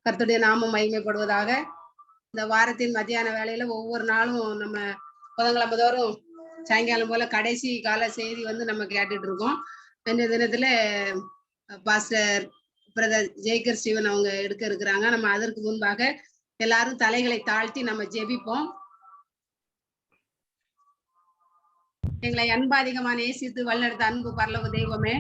கர்த்தருடைய நாமம் மகிமைப்படுவதாக. இந்த வாரத்தின் மத்தியான வேலையில ஒவ்வொரு நாளும் நம்ம புதன்கிழமை தோறும் சாயங்காலம் போல கடைசி கால செய்தி நம்ம கேட்டுட்டு இருக்கோம். இந்த தினத்துல பாஸ்டர் பிரதர் ஜெய்கர் ஸ்டீவன் அவங்க எடுக்க இருக்கிறாங்க. நம்ம அதற்கு முன்பாக எல்லாரும் தலைகளை தாழ்த்தி நம்ம ஜெபிப்போம். எங்களை அன்பாதிகமா நேசித்து வழிநடத்த அன்பு பரலோக தெய்வமே,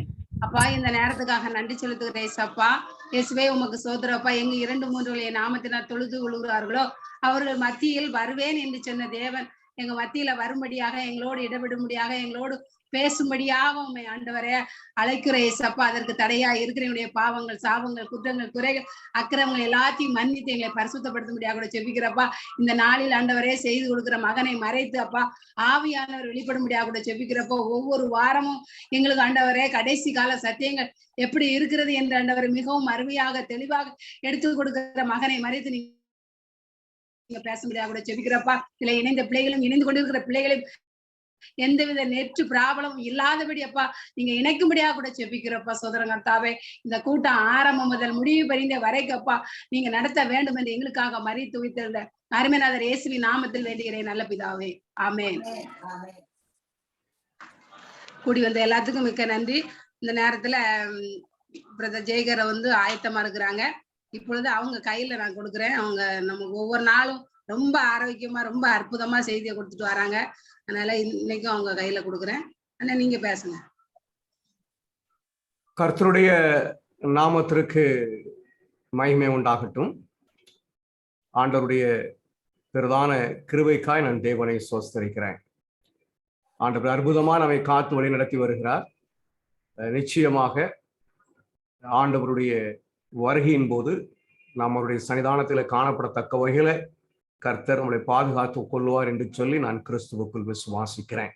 அப்பா இந்த நேரத்துக்காக நன்றி செலுத்துகிறேன். அப்பா இயேசுவே உமக்கு சோதரப்பா. எங்க 2-3 நாமத்தினால் தொழுது கொள்கிறார்களோ அவர்கள் மத்தியில் வருவேன் என்று சொன்ன தேவன் எங்க மத்தியில வரும்படியாக, எங்களோடு இடவிடும்படியாக, எங்களோடு பேசும்படியாக உண்மை ஆண்டவரே அழைக்கிற ஏசப்பா. அதற்கு தடையா இருக்கிற பாவங்கள், சாபங்கள், குற்றங்கள், குறைகள், அக்கிரமங்கள் எல்லாத்தையும் மன்னித்து எங்களை பரிசுத்தப்படுத்தும்படியாக கூட செபிக்கிறப்பா. இந்த நாளில் ஆண்டவரே செய்து கொடுக்கிற மகனை மறைத்து அப்பா ஆவியானவர் வெளிப்படும்படியாக கூட செபிக்கிறப்போ, ஒவ்வொரு வாரமும் எங்களுக்கு ஆண்டவரே கடைசி கால சத்தியங்கள் எப்படி இருக்கிறது என்று ஆண்டவர் மிகவும் அருமையாக தெளிவாக எடுத்து கொடுக்கிற மகனை மறைத்து நீங்க பேச முடியாது கூட செபிக்கிறப்பா. இதுல இணைந்த பிள்ளைகளும் இணைந்து கொண்டிருக்கிற பிள்ளைகளையும் எந்தவித நெற்று பிராபலமும் இல்லாதபடி அப்பா நீங்க இணைக்கும்படியாக கூட செபிக்கிறப்பா. சோதரங்கர்த்தாவே, இந்த கூட்டம் ஆரம்பம் முதல் முடிவு பறிந்த வரைக்கப்பா நீங்க நடத்த வேண்டும் என்று எங்களுக்காக மறித்து வைத்திருந்த அருமைநாதர் இயேசுவின் நாமத்தில் வேண்டுகிறேன் நல்ல பிதாவே, ஆமென். கூடி வந்த எல்லாத்துக்கும் மிக்க நன்றி. இந்த நேரத்துல பிரதர் ஜெய்கரை ஆயத்தமா இருக்கிறாங்க. இப்பொழுது அவங்க கையில நான் கொடுக்குறேன். அவங்க நமக்கு ஒவ்வொரு நாளும் ரொம்ப ஆரோக்கியமா ரொம்ப அற்புதமா செய்தியை கொடுத்துட்டு வராங்க. அதனால இன்னைக்கும் அவங்க கையில கொடுக்குறேன். ஆனா நீங்க பேசுங்க. கர்த்தருடைய நாமத்திற்கு மகிமை உண்டாகட்டும். ஆண்டவருடைய பிரதான கிருபைக்காய் நான் தேவனை ஸ்தோத்திரிக்கிறேன். ஆண்டவர் அற்புதமா நம்மை காத்து வழி நடத்தி வருகிறார். நிச்சயமாக ஆண்டவருடைய வருகையின் போது நாம் அவருடைய சன்னிதானத்தில் காணப்படத்தக்க வகையில கர்த்தர் நம்மளை பாதுகாத்து கொள்வார் என்று சொல்லி நான் கிறிஸ்துவுக்குள் விசுவாசிக்கிறேன்.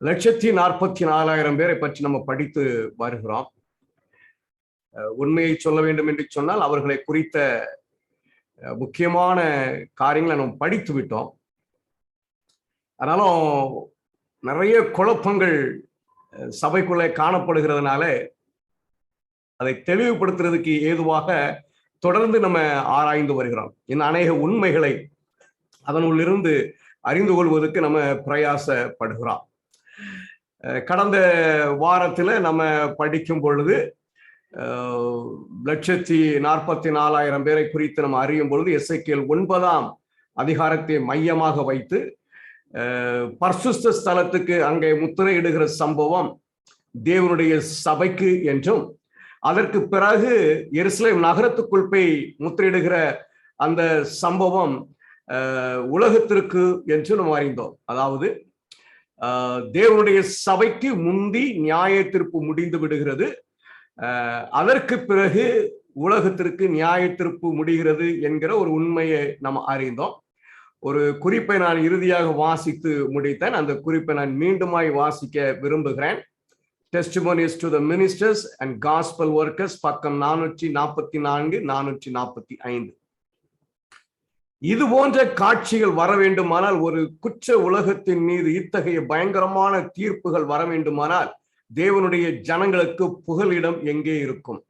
1,44,000 பேரை பற்றி நம்ம படித்து வருகிறோம். உண்மையை சொல்ல வேண்டும் என்று சொன்னால் அவர்களை குறித்த முக்கியமான காரியங்களை நம்ம படித்து விட்டோம். ஆனாலும் நிறைய குழப்பங்கள் சபைக்குள்ளே காணப்படுகிறதுனால அதை தெளிவுபடுத்துறதுக்கு ஏதுவாக தொடர்ந்து நம்ம ஆராய்ந்து வருகிறோம். இன்னும் அநேக உண்மைகளை அதனுள்ளிருந்து அறிந்து கொள்வதற்கு நம்ம பிரயாசப்படுகிறோம். கடந்த வாரத்துல நம்ம படிக்கும் பொழுது 1,44,000 பேரை குறித்து நம்ம அறியும் பொழுது எசேக்கியேல் 9ஆம் அதிகாரத்தை மையமாக வைத்து பரிசுத்த ஸ்தலத்துக்கு அங்கே முத்திரையிடுகிற சம்பவம் தேவனுடைய சபைக்கு என்றும், அதற்கு பிறகு எருசலேம் நகரத்துக்குள் போய் முத்திரையிடுகிற அந்த சம்பவம் உலகத்திற்கு என்று நாம் அறிந்தோம். அதாவது தேவனுடைய சபைக்கு முந்தி நியாய தீர்ப்பு முடிந்து விடுகிறது, அதற்கு பிறகு உலகத்திற்கு நியாய தீர்ப்பு முடிகிறது என்கிற ஒரு உண்மையை நாம் அறிந்தோம். ஒரு குறிப்பை நான் இறுதியாக வாசித்து முடித்தேன். அந்த குறிப்பை நான் மீண்டுமாய் வாசிக்க விரும்புகிறேன். Testimonies to the Ministers and Gospel Workers, பக்கம் 444, 445. இது போன்ற காட்சிகள் வர வேண்டுமானால், ஒரு குற்ற உலகத்தின் மீது இத்தகைய பயங்கரமான தீர்ப்புகள் வர வேண்டுமானால் தேவனுடைய ஜனங்களுக்கு புகலிடம் எங்கே இருக்கும்?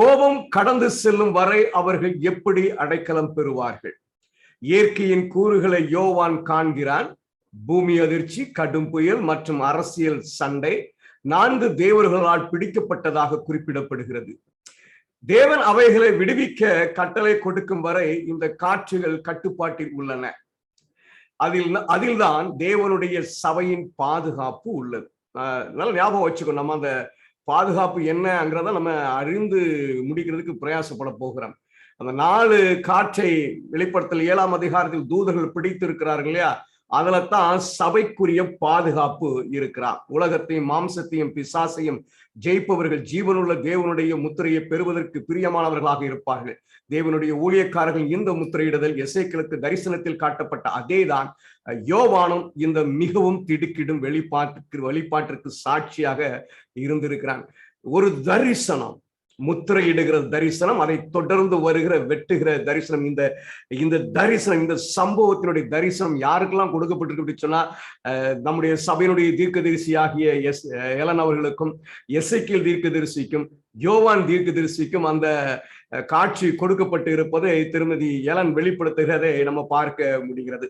கோபம் கடந்து செல்லும் வரை அவர்கள் எப்படி அடைக்கலம் பெறுவார்கள்? இயற்கையின் கூறுகளை யோவான் காண்கிறான். பூமி அதிர்ச்சி, கடும் புயல் மற்றும் அரசியல் சண்டை 4 தேவர்களால் பிடிக்கப்பட்டதாக குறிப்பிடப்படுகிறது. தேவன் அவைகளை விடுவிக்க கட்டளை கொடுக்கும் வரை இந்த காட்சிகள் கட்டுப்பாட்டில் உள்ளன. அதில்தான் தேவனுடைய சபையின் பாதுகாப்பு உள்ளது. நல்ல ஞாபகம் வச்சுக்கோ. நம்ம அந்த பாதுகாப்பு என்னங்கிறத நம்ம அறிந்து முடிக்கிறதுக்கு பிரயாசப்பட போகிறோம். அந்த 4 காற்றை வெளிப்படுத்தல் 7ஆம் அதிகாரத்தில் தூதர்கள் பிடித்து இருக்கிறார்கள் இல்லையா? அதுல தான் சபைக்குரிய பாதுகாப்பு இருக்கிறார். உலகத்தையும் மாம்சத்தையும் பிசாசையும் ஜெயிப்பவர்கள் ஜீவனுள்ள தேவனுடைய முத்திரையை பெறுவதற்கு பிரியமானவர்களாக இருப்பார்கள். தேவனுடைய ஊழியக்காரர்கள் இந்த முத்திரையிடுதல் எசேக்கியேலுக்கு தரிசனத்தில் காட்டப்பட்ட அதேதான் யோவானும் இந்த மிகவும் திடுக்கிடும் வெளிப்பாட்டிற்கு சாட்சியாக இருந்திருக்கிறான். ஒரு தரிசனம், முத்திரையிடுகிற தரிசனம், அதை தொடர்ந்து வருகிற வெட்டுகிற தரிசனம். இந்த தரிசனம், இந்த சம்பவத்தினுடைய தரிசனம் யாருக்கெல்லாம் கொடுக்கப்பட்டிருக்கு அப்படின்னு சொன்னா, நம்முடைய சபையினுடைய தீர்க்கதரிசியாகிய எலன் அவர்களுக்கும், எசேக்கியேல் தீர்க்கதரிசிக்கும், யோவான் தீர்க்கதரிசிக்கும் அந்த காட்சி கொடுக்கப்பட்டு இருப்பதை திருமதி எலன் வெளிப்படுத்துகிறதை நம்ம பார்க்க முடிகிறது.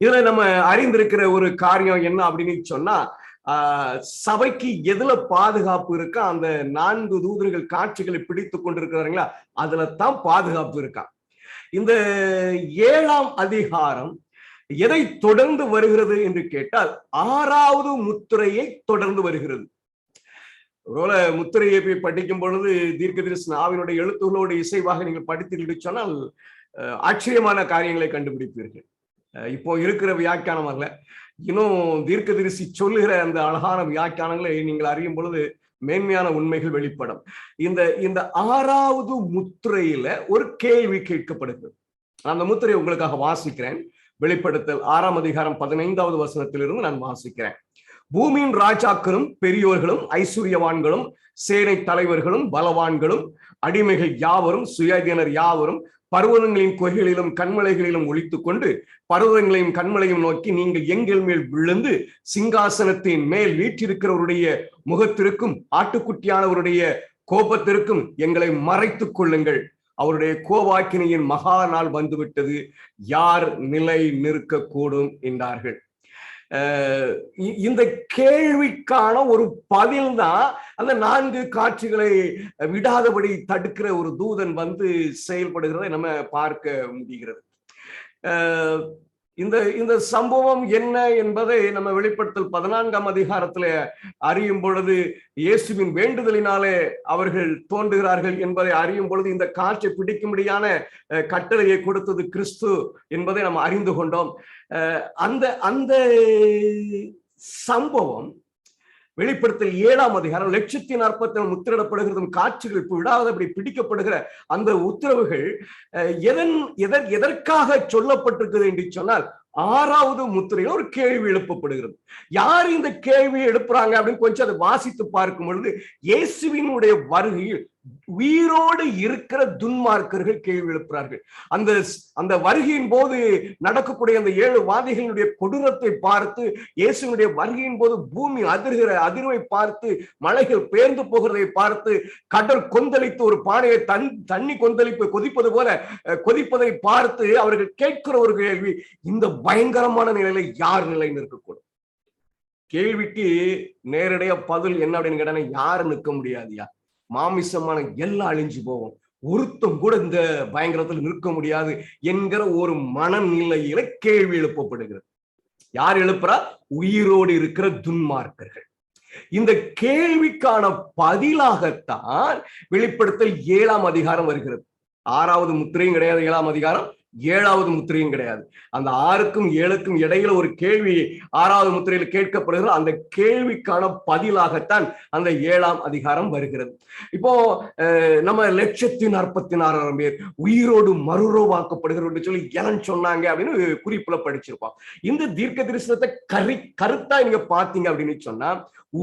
இதுல நம்ம அறிந்திருக்கிற ஒரு காரியம் என்ன அப்படின்னு சொன்னா, சபைக்கு எதுல பாதுகாப்பு இருக்கா, அந்த 4 தூதர்கள் காட்சிகளை பிடித்து கொண்டிருக்கிறாங்களா, அதுல தான் பாதுகாப்பு இருக்கா. இந்த 7ஆம் அதிகாரம் எதை தொடர்ந்து வருகிறது என்று கேட்டால் 6வது முத்திரையை தொடர்ந்து வருகிறது. ஒருவேளை முத்திரையை போய் படிக்கும் பொழுது தீர்க்கதரிசன ஆவியினுடைய எழுத்துகளோடு இசைவாக நீங்கள் படித்தீர்கள் சொன்னால் ஆச்சரியமான காரியங்களை கண்டுபிடிப்பீர்கள். இப்போ இருக்கிற வியாக்கியானம் அல்ல, இன்னும் தீர்க்கதரிசி சொல்லுகிற அந்த அழகான வியாக்கியானங்களை நீங்கள் அறியும் பொழுது மேன்மையான உண்மைகள் வெளிப்படும். இந்த 6வது முத்திரையில ஒரு கேள்வி கேட்கப்படுகிறது. அந்த முத்திரையை உங்களுக்காக வாசிக்கிறேன். வெளிப்படுத்தல் 6ஆம் அதிகாரம் 15வது வசனத்திலிருந்து நான் வாசிக்கிறேன். பூமியின் ராஜாக்களும் பெரியோர்களும் ஐஸ்வர்யவான்களும் சேனை தலைவர்களும் பலவான்களும் அடிமைகள் யாவரும் சுயாதீனர் யாவரும் பர்வதங்களின் குகைகளிலும் கண்மலைகளிலும் ஒளித்துக் கொண்டு பர்வதங்களையும் கண்மலையும் நோக்கி, நீங்கள் எங்கள் மேல் விழுந்து சிங்காசனத்தின் மேல் வீற்றிருக்கிறவருடைய முகத்திற்கும் ஆட்டுக்குட்டியானவருடைய கோபத்திற்கும் எங்களை மறைத்துக் கொள்ளுங்கள். அவருடைய கோபாக்கினியின் மகா நாள் வந்துவிட்டது, யார் நிலை நிற்கக்கூடும் என்றார்கள். இந்த கேள்விக்கான ஒரு பதில் தான் அந்த 4 காட்சிகளை விடாதபடி தடுக்கிற ஒரு தூதன் வந்து செயல்படுகிறதை நம்ம பார்க்க முடிகிறது. இந்த சம்பவம் என்ன என்பதை நம்ம வெளிப்படுத்தல் 14ஆம் அதிகாரத்துல அறியும் பொழுது, இயேசுவின் வேண்டுதலினாலே அவர்கள் தோன்றுகிறார்கள் என்பதை அறியும் பொழுது இந்த காட்சி பிடிக்கும்படியான கட்டளையை கொடுத்தது கிறிஸ்து என்பதை நம்ம அறிந்து கொண்டோம். அந்த சம்பவம் வெளிப்படுத்தல் 7ஆம் அதிகாரம் 1,40,000 முத்திரிடப்படுகிறதும் காட்சிகள் விடாதபடி பிடிக்கப்படுகிற அந்த உத்தரவுகள் எதற்காக சொல்லப்பட்டிருக்கிறது என்று சொன்னால், 6வது முத்திரையில் ஒரு கேள்வி எழுப்பப்படுகிறது. யார் இந்த கேள்வியை எழுப்புறாங்க அப்படின்னு கொஞ்சம் அதை வாசித்து பார்க்கும் பொழுது, இயேசுவினுடைய வருகையில் உயிரோடு இருக்கிற துன்மார்க்கர்கள் கேள்வி எழுப்புறார்கள். அந்த வருகையின் போது நடக்கக்கூடிய அந்த 7 வாதைகளினுடைய கொடூரத்தை பார்த்து, இயேசுவினுடைய வருகையின் போது பூமி அதிர்கிற அதிர்வை பார்த்து, மலைகள் பெயர்ந்து போகிறதை பார்த்து, கடல் கொந்தளித்து ஒரு பானையை தண்ணி கொதிப்பது போல கொதிப்பதை பார்த்து அவர்கள் கேட்கிற ஒரு கேள்வி, இந்த பயங்கரமான நிலையில யார் நிலை நிற்கக்கூடும்? கேள்விக்கு நேரடியா பதில் என்ன அப்படின்னு கேட்டா, யாரும் நிற்க முடியாதுயா, மாமிசமான எல்லாம் அழிஞ்சு போவோம், ஒருத்தம் கூட இந்த பயங்கரத்தில் நிற்க முடியாது என்கிற ஒரு மனநிலையில கேள்வி எழுப்பப்படுகிறது. யார் எழுப்புறா? உயிரோடு இருக்கிற துன்மார்க்கர்கள். இந்த கேள்விக்கான பதிலாகத்தான் வெளிப்படுத்தல் 7ஆம் அதிகாரம் வருகிறது. 6வது முத்திரையும் கிடையாது 7ஆம் அதிகாரம், 7வது முத்திரையும் கிடையாது. அந்த 6க்கும் 7க்கும் இடையில ஒரு கேள்வி 6வது முத்திரையில் கேட்கப்படுகிறது. அந்த கேள்விக்கான பதிலாகத்தான் அந்த 7ஆம் அதிகாரம் வருகிறது. இப்போ நம்ம 1,46,000 பேர் உயிரோடு மறுரூபமாக்கப்படுகிறது சொல்லி எலன் சொன்னாங்க அப்படின்னு குறிப்புல படிச்சிருப்போம். இந்த தீர்க்க தரிசனத்தை கருத்தா நீங்க பாத்தீங்க அப்படின்னு சொன்னா,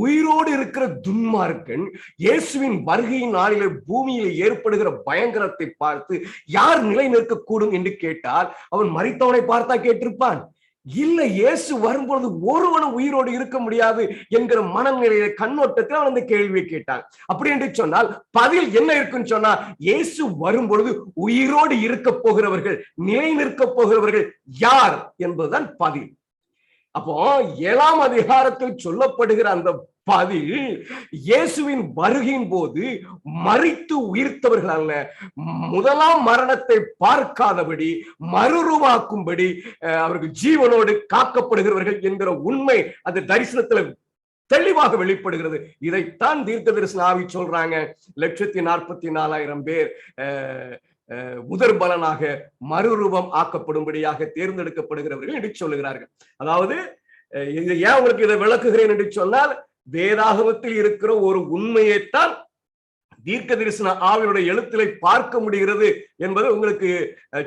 உயிரோடு இருக்கிற துன்மார்க்கன் இயேசுவின் வருகையின் நாளில் பூமியில் ஏற்படுகிற பயங்கரத்தை பார்த்து யார் நிலை நிற்கக்கூடும் என்று கேட்டால், அவன் மரித்தவனை பார்த்தா கேட்டிருப்பான். இல்ல, இயேசு வரும்பொழுது ஒருவனும் உயிரோடு இருக்க முடியாது என்கிற மனநிலையை கண்ணோட்டத்தில் அவன் அந்த கேள்வியை கேட்டான். அப்படி என்று சொன்னால் பதில் என்ன இருக்குன்னு சொன்னா, இயேசு வரும்பொழுது உயிரோடு இருக்க போகிறவர்கள், நிலை நிற்க போகிறவர்கள் யார் என்பதுதான் பதில். அப்போ 7ஆம் அதிகாரத்தில் சொல்லப்படுகிற அந்த பதில், இயேசுவின் வருகையின் போது மரித்து உயிர்த்தவர்கள் அல்ல, முதலாம் மரணத்தை பார்க்காதபடி மறுரூபாக்கும்படி அவர்கள் ஜீவனோடு காக்கப்படுகிறவர்கள் என்கிற உண்மை அந்த தரிசனத்துல தெளிவாக வெளிப்படுகிறது. இதைத்தான் தீர்க்க தரிசன ஆவி சொல்றாங்க. 1,44,000 பேர் முதற் பலனாக மறுரூபம் ஆக்கப்படும்படியாக தேர்ந்தெடுக்கப்படுகிறவர்கள் என்று சொல்லுகிறார்கள். அதாவது ஏன் உங்களுக்கு இதை விளக்குகிறேன் என்று சொன்னால், வேதாகமத்தில் இருக்கிற ஒரு உண்மையைத்தான் தீர்க்க தரிசன ஆவியுடைய எழுத்திலை பார்க்க முடிகிறது என்பது உங்களுக்கு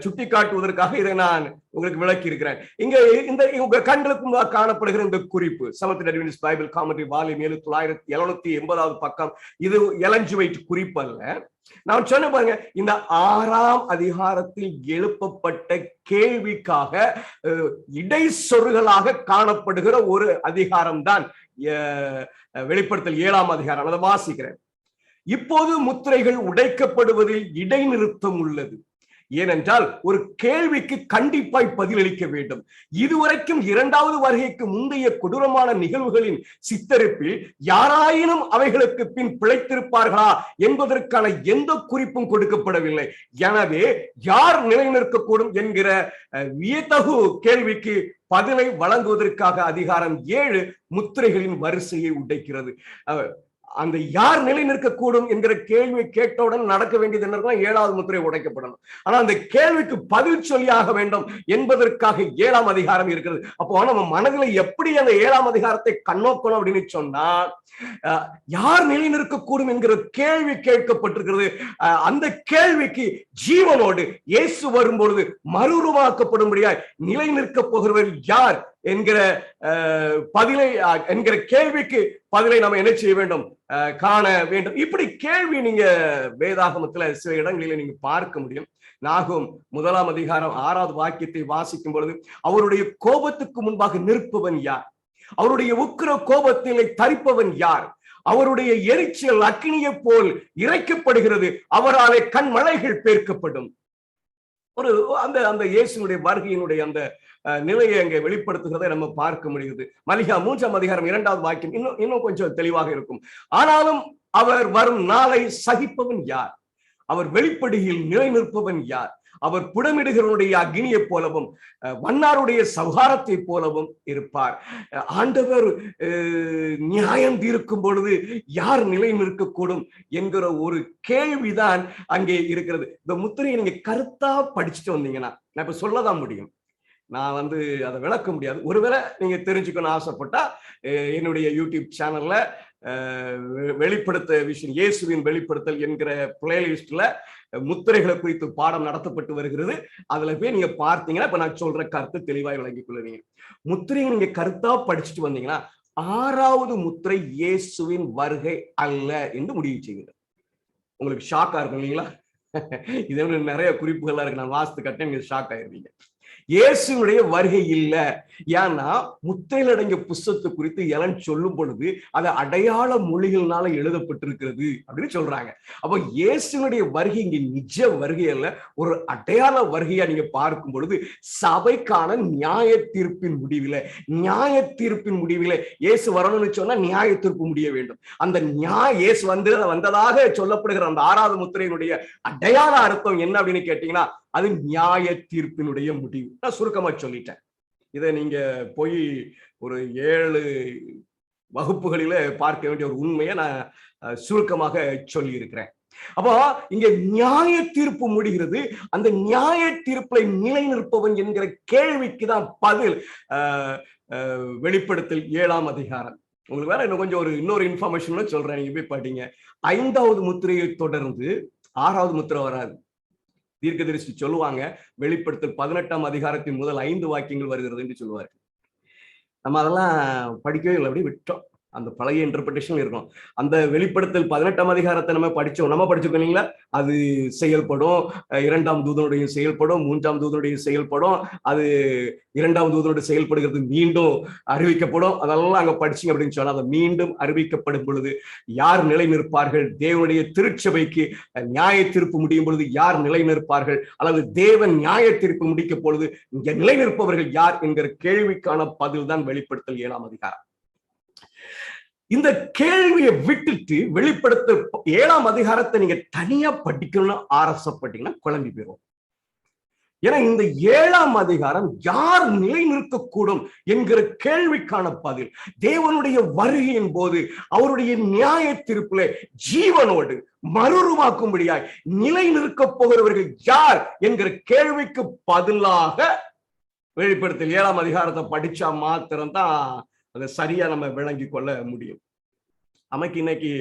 சுட்டி காட்டுவதற்காக இதை நான் உங்களுக்கு விளக்கி இருக்கிறேன். இங்க இந்த உங்க கண்களுக்கு காணப்படுகிற இந்த குறிப்பு seventh Adventist Bible commentary volume 780 பக்கம். இது எலஞ்சுவைட் குறிப்பு அல்ல. நான் சொன்ன பாருங்க, இந்த 6ஆம் அதிகாரத்தில் எழுப்பப்பட்ட கேள்விக்காக இடைச்சொற்களாக காணப்படுகிற ஒரு அதிகாரம் தான் வெளிப்படுத்தல் 7ஆம் அதிகாரம். அதை வாசிக்கிறேன். இப்போது முத்திரைகள் உடைக்கப்படுவதில் இடைநிறுத்தம் உள்ளது. ஏனென்றால் ஒரு கேள்விக்கு கண்டிப்பாய் பதிலளிக்க வேண்டும். இதுவரைக்கும் 2வது வருகைக்கு முந்தைய கொடூரமான நிகழ்வுகளின் சித்தரிப்பில் யாராயினும் அவைகளுக்கு பின் பிழைத்திருப்பார்களா என்பதற்கான எந்த குறிப்பும் கொடுக்கப்படவில்லை. எனவே யார் நிலைநிற்கக்கூடும் என்கிற வியத்தகு கேள்விக்கு பதிலை வழங்குவதற்காக அதிகாரம் 7 முத்திரைகளின் வரிசையை உடைக்கிறது. அந்த யார் நிலை நிற்கக்கூடும் என்கிற கேள்வியை கேட்டவுடன் நடக்க வேண்டியது என்ன? 7வது முத்திரை உடைக்கப்படணும். ஆனா அந்த கேள்விக்கு பதில் சொல்லியாக வேண்டும் என்பதற்காக 7ஆம் அதிகாரம் இருக்கிறது. அப்போ நம்ம மனதில் எப்படி அந்த 7ஆம் அதிகாரத்தை கண்ணோக்கணும் அப்படின்னு சொன்னா, யார் நிலை நிற்கக்கூடும் என்கிற கேள்வி கேட்கப்பட்டிருக்கிறது. அந்த கேள்விக்கு ஜீவனோடு இயேசு வரும்பொழுது மறுரூபமாக்கப்படும்படியாய் நிலை நிற்கப் போகிறவர் யார் என்கிற பதிலை என்கிற கேள்விக்கு பதிலை நம்ம என்ன செய்ய வேண்டும்? காண வேண்டும். இப்படி கேள்வி நீங்க வேதாகமத்துல சில இடங்களில நீங்க பார்க்க முடியும். நாகும் 1ஆம் அதிகாரம் 6வது வாக்கியத்தை வாசிக்கும் பொழுது, அவருடைய கோபத்துக்கு முன்பாக நிற்பவன் யார்? அவருடைய உக்கிர கோபத்திலே தரிப்பவன் யார்? அவருடைய எரிச்சல் அக்கினியை போல் இறைக்கப்படுகிறது, அவராலே கண்மலைகள் பேர்க்கப்படும். ஒரு அந்த இயேசுனுடைய வருகையினுடைய அந்த நிலையை அங்கே வெளிப்படுத்துகிறதை நம்ம பார்க்க முடியுது. மல்கியா 3ஆம் அதிகாரம் 2வது வாக்கியம் இன்னும் கொஞ்சம் தெளிவாக இருக்கும். ஆனாலும் அவர் வரும் நாளை சகிப்பவன் யார்? அவர் வெளிப்படுகையில் நிலை நிற்பவன் யார்? அவர் புடமிடுகிறவனுடைய அக்னியை போலவும் வண்ணாருடைய சௌகாரத்தை போலவும் இருப்பார். ஆண்டவர் நியாயம் தீர்க்கும் பொழுது யார் நிலை நிற்கக்கூடும் என்கிற ஒரு கேள்விதான் அங்கே இருக்கிறது. இந்த முத்திரையை நீங்க கருத்தா படிச்சுட்டு வந்தீங்கன்னா, நான் இப்ப சொல்லதான் முடியும், நான் அதை விளக்க முடியாது. ஒருவேளை நீங்க தெரிஞ்சுக்கணும்னு ஆசைப்பட்டா என்னுடைய யூடியூப் சேனல்ல வெளிப்படுத்த விஷயம் இயேசுவின் வெளிப்படுத்தல் என்கிற பிளேலிஸ்ட்ல முத்திரைகளை குறித்து பாடம் நடத்தப்பட்டு வருகிறது. அதுல போய் நீங்க பார்த்தீங்கன்னா இப்ப நான் சொல்ற கருத்து தெளிவாய் விளங்கிக் கொள்ளுவீங்க. முத்திரையை நீங்க கருத்தா படிச்சுட்டு வந்தீங்கன்னா 6வது முத்திரை இயேசுவின் வருகை அல்ல என்று முடிவு செய்கிறது. உங்களுக்கு ஷாக்கா இருக்கும் இல்லைங்களா? இது நிறைய குறிப்புகள்லாம் இருக்கு, நான் வாசித்து கட்டேன், நீங்க ஷாக் ஆயிருவீங்க. இயேசுடைய வருகை இல்ல. ஏன்னா முத்திரையில் அடங்கிய புஸ்தகத்தை குறித்து எலன் சொல்லும் பொழுது அது அடையாள மொழிகள்னால எழுதப்பட்டிருக்கிறது அப்படின்னு சொல்றாங்க. அப்ப இயேசுடைய வருகை இங்க நிஜ வருகை அல்ல, ஒரு அடையாள வருகையா நீங்க பார்க்கும் பொழுது சபைக்கான நியாய தீர்ப்பின் முடிவில இயேசு வரணும்னு சொன்னா நியாய தீர்ப்பு முடிய வேண்டும். அந்த இயேசு வந்ததாக சொல்லப்படுகிற அந்த 6வது முத்திரையினுடைய அடையாள அர்த்தம் என்ன அப்படின்னு கேட்டீங்கன்னா, அது நியாய தீர்ப்பினுடைய முடிவு. நான் சுருக்கமா சொல்லிட்டேன். இதை நீங்க போய் ஒரு 7 வகுப்புகளில பார்க்க வேண்டிய ஒரு உண்மையை நான் சுருக்கமாக சொல்லி இருக்கிறேன். அப்போ இங்க நியாய தீர்ப்பு முடிகிறது. அந்த நியாய தீர்ப்பை நிலை நிற்பவன் என்கிற கேள்விக்கு தான் பதில் வெளிப்படுத்தல் 7ஆம் அதிகாரம். உங்களுக்கு வேற இன்னும் கொஞ்சம் இன்னொரு இன்ஃபர்மேஷன் சொல்றேன், நீங்க போய் படிங்க. 5வது முத்திரையை தொடர்ந்து 6வது முத்திரை வராது. தீர்க்கதரிசி சொல்லுவாங்க, வெளிப்படுத்தல் 18ஆம் அதிகாரத்தின் முதல் 5 வாக்கியங்கள் வருகிறது என்று சொல்லுவாரு. நம்ம அதெல்லாம் படிக்கவே இல்லை, அப்படி விட்டோம். அந்த பழைய இன்டர்பிரேஷன் இருக்கும். அந்த வெளிப்படுத்தல் 18ஆம் அதிகாரத்தை நம்ம படிச்சிருக்கோம் இல்லைங்களா? அது செயல்படும், 2ஆம் தூதனுடைய செயல்படும், 3ஆம் தூதனுடைய செயல்படும், அது 2ஆம் தூதனுடைய செயல்படுகிறது மீண்டும் அறிவிக்கப்படும். அதெல்லாம் அங்க படிச்சீங்க அப்படின்னு சொன்னா, அதை மீண்டும் அறிவிக்கப்படும் பொழுது யார் நிலை நிற்பார்கள்? தேவனுடைய திருச்சபைக்கு நியாய தீர்ப்பு முடியும் பொழுது யார் நிலை நிற்பார்கள்? அல்லது தேவன் நியாய தீர்ப்பு முடிக்க பொழுது இங்க நிலை நிற்பவர்கள் யார் என்கிற கேள்விக்கான பதில் தான் வெளிப்படுத்தல் 7ஆம் அதிகாரம். இந்த கேள்வியை விட்டுட்டு வெளிப்படுத்த 7ஆம் அதிகாரத்தை நீங்க தனியா படிக்கணும்னு ஆசைப்பட்டீங்கன்னா குழம்பி போயிடும். ஏன்னா இந்த 7ஆம் அதிகாரம் யார் நிலை நிற்கக்கூடும் என்கிற கேள்விக்கான பதில். தேவனுடைய வருகையின் போது அவருடைய நியாய தீர்ப்பிலே ஜீவனோடு மறுரூபமாக்கும்படியாய் நிலை நிற்கப் போகிறவர்கள் யார் என்கிற கேள்விக்கு பதிலாக வெளிப்படுத்தல் 7ஆம் அதிகாரத்தை படிச்சா மாத்திரம்தான் அதை சரியா நம்ம விளங்கி கொள்ள முடியும். நமக்கு இன்னைக்கு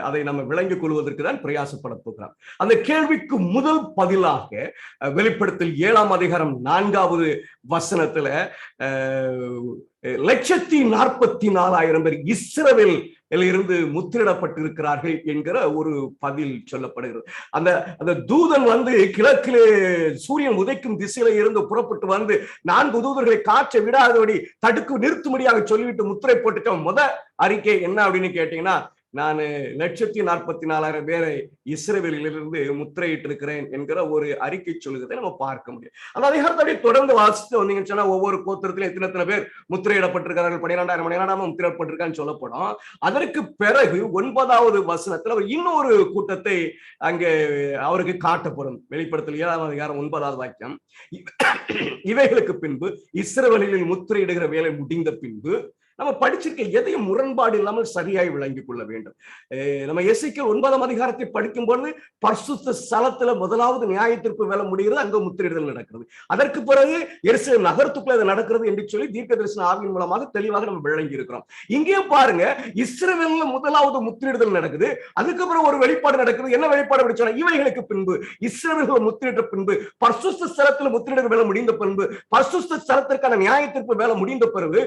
அதை நம்ம விளங்கிக் கொள்வதற்கு தான் பிரயாசப்பட போகிறோம். அந்த கேள்விக்கு முதல் பதிலாக வெளிப்படுத்தல் 7ஆம் அதிகாரம் 4வது வசனத்துல 1,44,000 பேர் இஸ்ரவேல் இருந்து முத்திரிடப்பட்டிருக்கிறார்கள் என்கிற ஒரு பதில் சொல்லப்படுகிறது. அந்த தூதன் கிழக்கிலே சூரியன் உதைக்கும் திசையில இருந்து புறப்பட்டு 4 தூதர்களை காற்றை விடாதபடி தடுக்கு நிறுத்தும்படியாக சொல்லிவிட்டு முத்திரை போட்டுட்டோம். அறிக்கை என்ன அப்படின்னு கேட்டீங்கன்னா, நான் 1,44,000 பேரை இஸ்ரவேலிலிருந்து முத்திரையிட்டு இருக்கிறேன் என்கிற ஒரு அறிக்கை சொல்லுகிறதை நம்ம பார்க்க முடியும். அந்த அதிகாரத்தை தொடர்ந்து வாசித்து வந்தீங்கன்னு சொன்னா ஒவ்வொரு கோத்திரத்திலும் எத்தனை பேர் முத்திரையிடப்பட்டிருக்கிறார்கள், 12,000 மணிநேரமா முத்திரையிடப்பட்டிருக்கான்னு சொல்லப்படும். அதற்கு பிறகு 9வது வசனத்துல அவர் இன்னொரு கூட்டத்தை அங்கே அவருக்கு காட்டப்படும். வெளிப்படுத்தல் 7ஆம் அதிகாரம் 9வது வாக்கியம், இவைகளுக்கு பின்பு இஸ்ரவேலில் முத்திரையிடுகிற வேலை முடிந்த பின்பு நம்ம படிச்சிருக்க எதையும் முரண்பாடு இல்லாமல் சரியாய் விளங்கிக் கொள்ள வேண்டும். நம்ம எசேக்கியேல் 9ஆம் அதிகாரத்தை படிக்கும் பொழுது பரிசுத்த ஸ்தலத்துல முதலாவது நியாயத்தீர்ப்பு வேலை முடிகிறது, அங்க முத்திரிடுதல் நடக்கிறது. அதற்கு பிறகு எருசலேம் நகரத்துக்குள்ள இது நடக்கிறது என்று சொல்லி தீர்க்கதரிசன ஆவியின் மூலமாக தெளிவாக நம்ம விளங்கி இருக்கிறோம். இங்கேயும் பாருங்க, இஸ்ரவேல்ல முதலாவது முத்திரிடுதல் நடக்குது, அதுக்கப்புறம் ஒரு வெளிப்பாடு நடக்குது. என்ன வெளிப்பாடு அப்படி சொன்னா, இவைகளுக்கு பின்பு இஸ்ரவேல் முத்திரிட்ட பின்பு, பரிசுத்த ஸ்தலத்துல முத்திரிடுதல் வேலை முடிந்த பின்பு, பரிசுத்த ஸ்தலத்திற்கான நியாயத்தீர்ப்பு வேலை முடிந்த பிறகு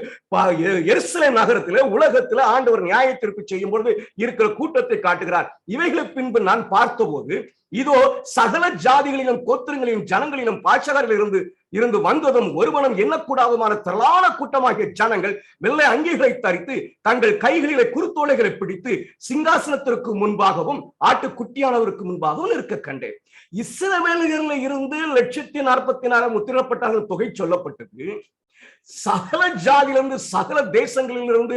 எருசலேம் நகரத்திலே உலகத்திலே ஆண்டவர் நியாயத்தீர்ப்பு செய்யும் பொழுது இருக்கிற கூட்டத்தை காட்டுகிறார். இவைகளுக்கு பின்பு நான் பார்த்தபோது இதோ சகல ஜாதிகளிலும் கோத்திரங்களிலும் ஜனங்களிலும் பாஷைகளில் இருந்து வந்ததும் ஒருவனும் எண்ணக்கூடாதுமான திரளான கூட்டமாகிய ஜனங்கள் வெள்ளை அங்கிகளை தரித்து தங்கள் கைகளிலே குருத்தோலைகளை பிடித்து சிங்காசனத்திற்கு முன்பாகவும் ஆட்டுக்குட்டியானவருக்கு முன்பாகவும் இருக்க கண்டேன். இஸ்ரவேலில் இருந்து 1,44,000 முத்திரப்பட்டார்கள் தொகை சொல்லப்பட்டது. சகல ஜாதியிலிருந்து, சகல தேசங்களிலிருந்து,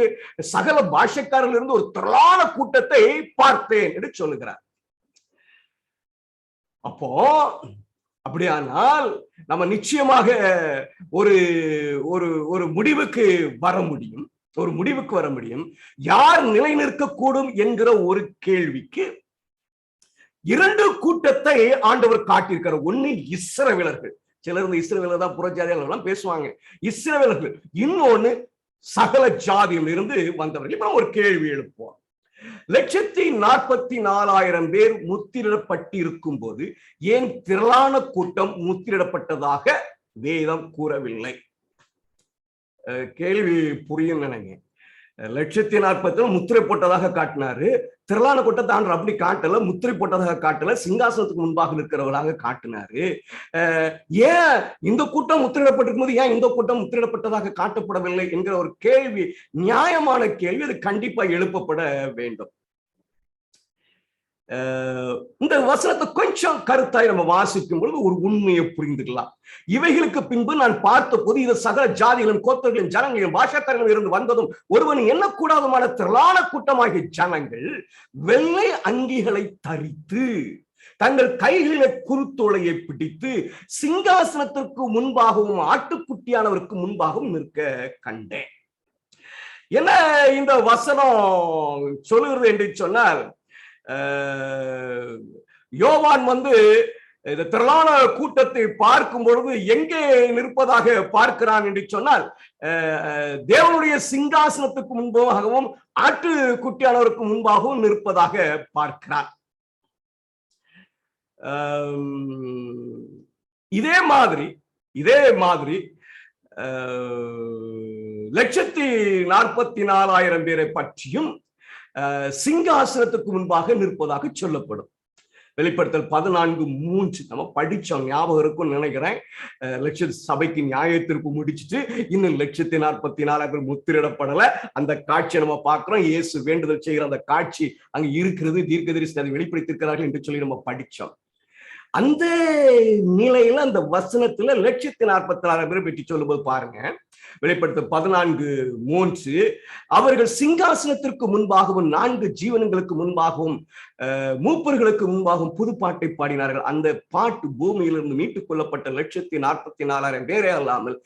சகல பாஷைக்காரிலிருந்து ஒரு திரளான கூட்டத்தை பார்த்தேன் என்று சொல்லுகிறார். அப்போ அப்படியானால் நம்ம நிச்சயமாக ஒரு ஒரு முடிவுக்கு வர முடியும். யார் நிலை நிற்கக்கூடும் என்கிற ஒரு கேள்விக்கு 2 கூட்டத்தை ஆண்டவர் காட்டியிருக்கிறார். ஒன்னு இஸ்ரவேலர்கள், சிலர் இந்த இஸ்ரவேலர் தான் புறஜாதியாளர்கள் பேசுவாங்க, இஸ்ரவேலர்கள். இன்னொன்னு சகல ஜாதியில் இருந்து வந்தவர்கள். இப்ப ஒரு கேள்வி எழுப்புவோம். 1,44,000 பேர் முத்திரிடப்பட்டிருக்கும் போது ஏன் திரளான கூட்டம் முத்திரிடப்பட்டதாக வேதம் கூறவில்லை? கேள்வி புரியும் நினைங்க. 1,40,000 முத்திரை போட்டதாக காட்டினாரு, திரளான கூட்டத்தை ஆண்டவர் அப்படி காட்டல, முத்திரை போட்டதாக காட்டல, சிங்காசனத்துக்கு முன்பாக இருக்கிறவர்களாக காட்டினாரு. ஏன் இந்த கூட்டம் முத்திரிடப்பட்டிருக்கும் போது ஏன் இந்த கூட்டம் முத்திரிடப்பட்டதாக காட்டப்படவில்லை என்கிற ஒரு கேள்வி, நியாயமான கேள்வி, அது கண்டிப்பா எழுப்பப்பட வேண்டும். இந்த வசனத்தை கொஞ்சம் கருத்தாய் நம்ம வாசிக்கும் பொழுது ஒரு உண்மையை புரிந்துக்கலாம். இவைகளுக்கு பின்பு நான் பார்த்த போது இது சகல ஜாதிகளும் கோத்திரங்களின் ஜனங்களின் பாஷாக்காரர்களும் இருந்து வந்ததும் ஒருவன் எண்ணக்கூடாதுமான திரளான கூட்டமாகிய ஜனங்கள் வெள்ளை அங்கிகளை தரித்து தங்கள் கைகளில குருத்தோலையை பிடித்து சிங்காசனத்திற்கு முன்பாகவும் ஆட்டுக்குட்டியானவருக்கு முன்பாகவும் நிற்க கண்டேன். என்ன இந்த வசனம் சொல்லுகிறது என்று சொன்னால், யோவான் இந்த திரளான கூட்டத்தை பார்க்கும் பொழுது எங்கே நிற்பதாக பார்க்கிறான் என்று சொன்னால், தேவனுடைய சிங்காசனத்துக்கு முன்பாகவும் ஆட்டுக்குட்டியானவருக்கு முன்பாகவும் நிற்பதாக பார்க்கிறான். இதே மாதிரி 1,44,000 பேரை பற்றியும் சிங்காசனத்துக்கு முன்பாக நிற்பதாக சொல்லப்படும். வெளிப்படுத்தல் 14:3 நம்ம படிச்சோம், ஞாபகம் இருக்கும்னு நினைக்கிறேன். சபைக்கு நியாயத்தீர்ப்பு முடிச்சுட்டு இன்னும் 1,44,000 முத்திரிடப்படல. அந்த காட்சியை நம்ம பார்க்கிறோம். இயேசு வேண்டுதல் செய்கிற அந்த காட்சி அங்க இருக்கிறது, தீர்க்கதரிசி அதை வெளிப்படுத்தியிருக்கிறார்கள் என்று சொல்லி நம்ம படிச்சோம். அந்த நிலையில அந்த வசனத்துல 1,44,000 பேரை பற்றி சொல்லும்போது பாருங்க, வெளிப்படுத்த 14:3 அவர்கள் சிங்காசனத்திற்கு முன்பாகவும் 4 ஜீவனங்களுக்கு முன்பாகவும் மூப்பர்களுக்கு முன்பாகவும் புது பாட்டை பாடினார்கள். அந்த பாட்டு பூமியிலிருந்து மீட்டுக் கொள்ளப்பட்ட 1,44,000 பேரே அல்லாமல்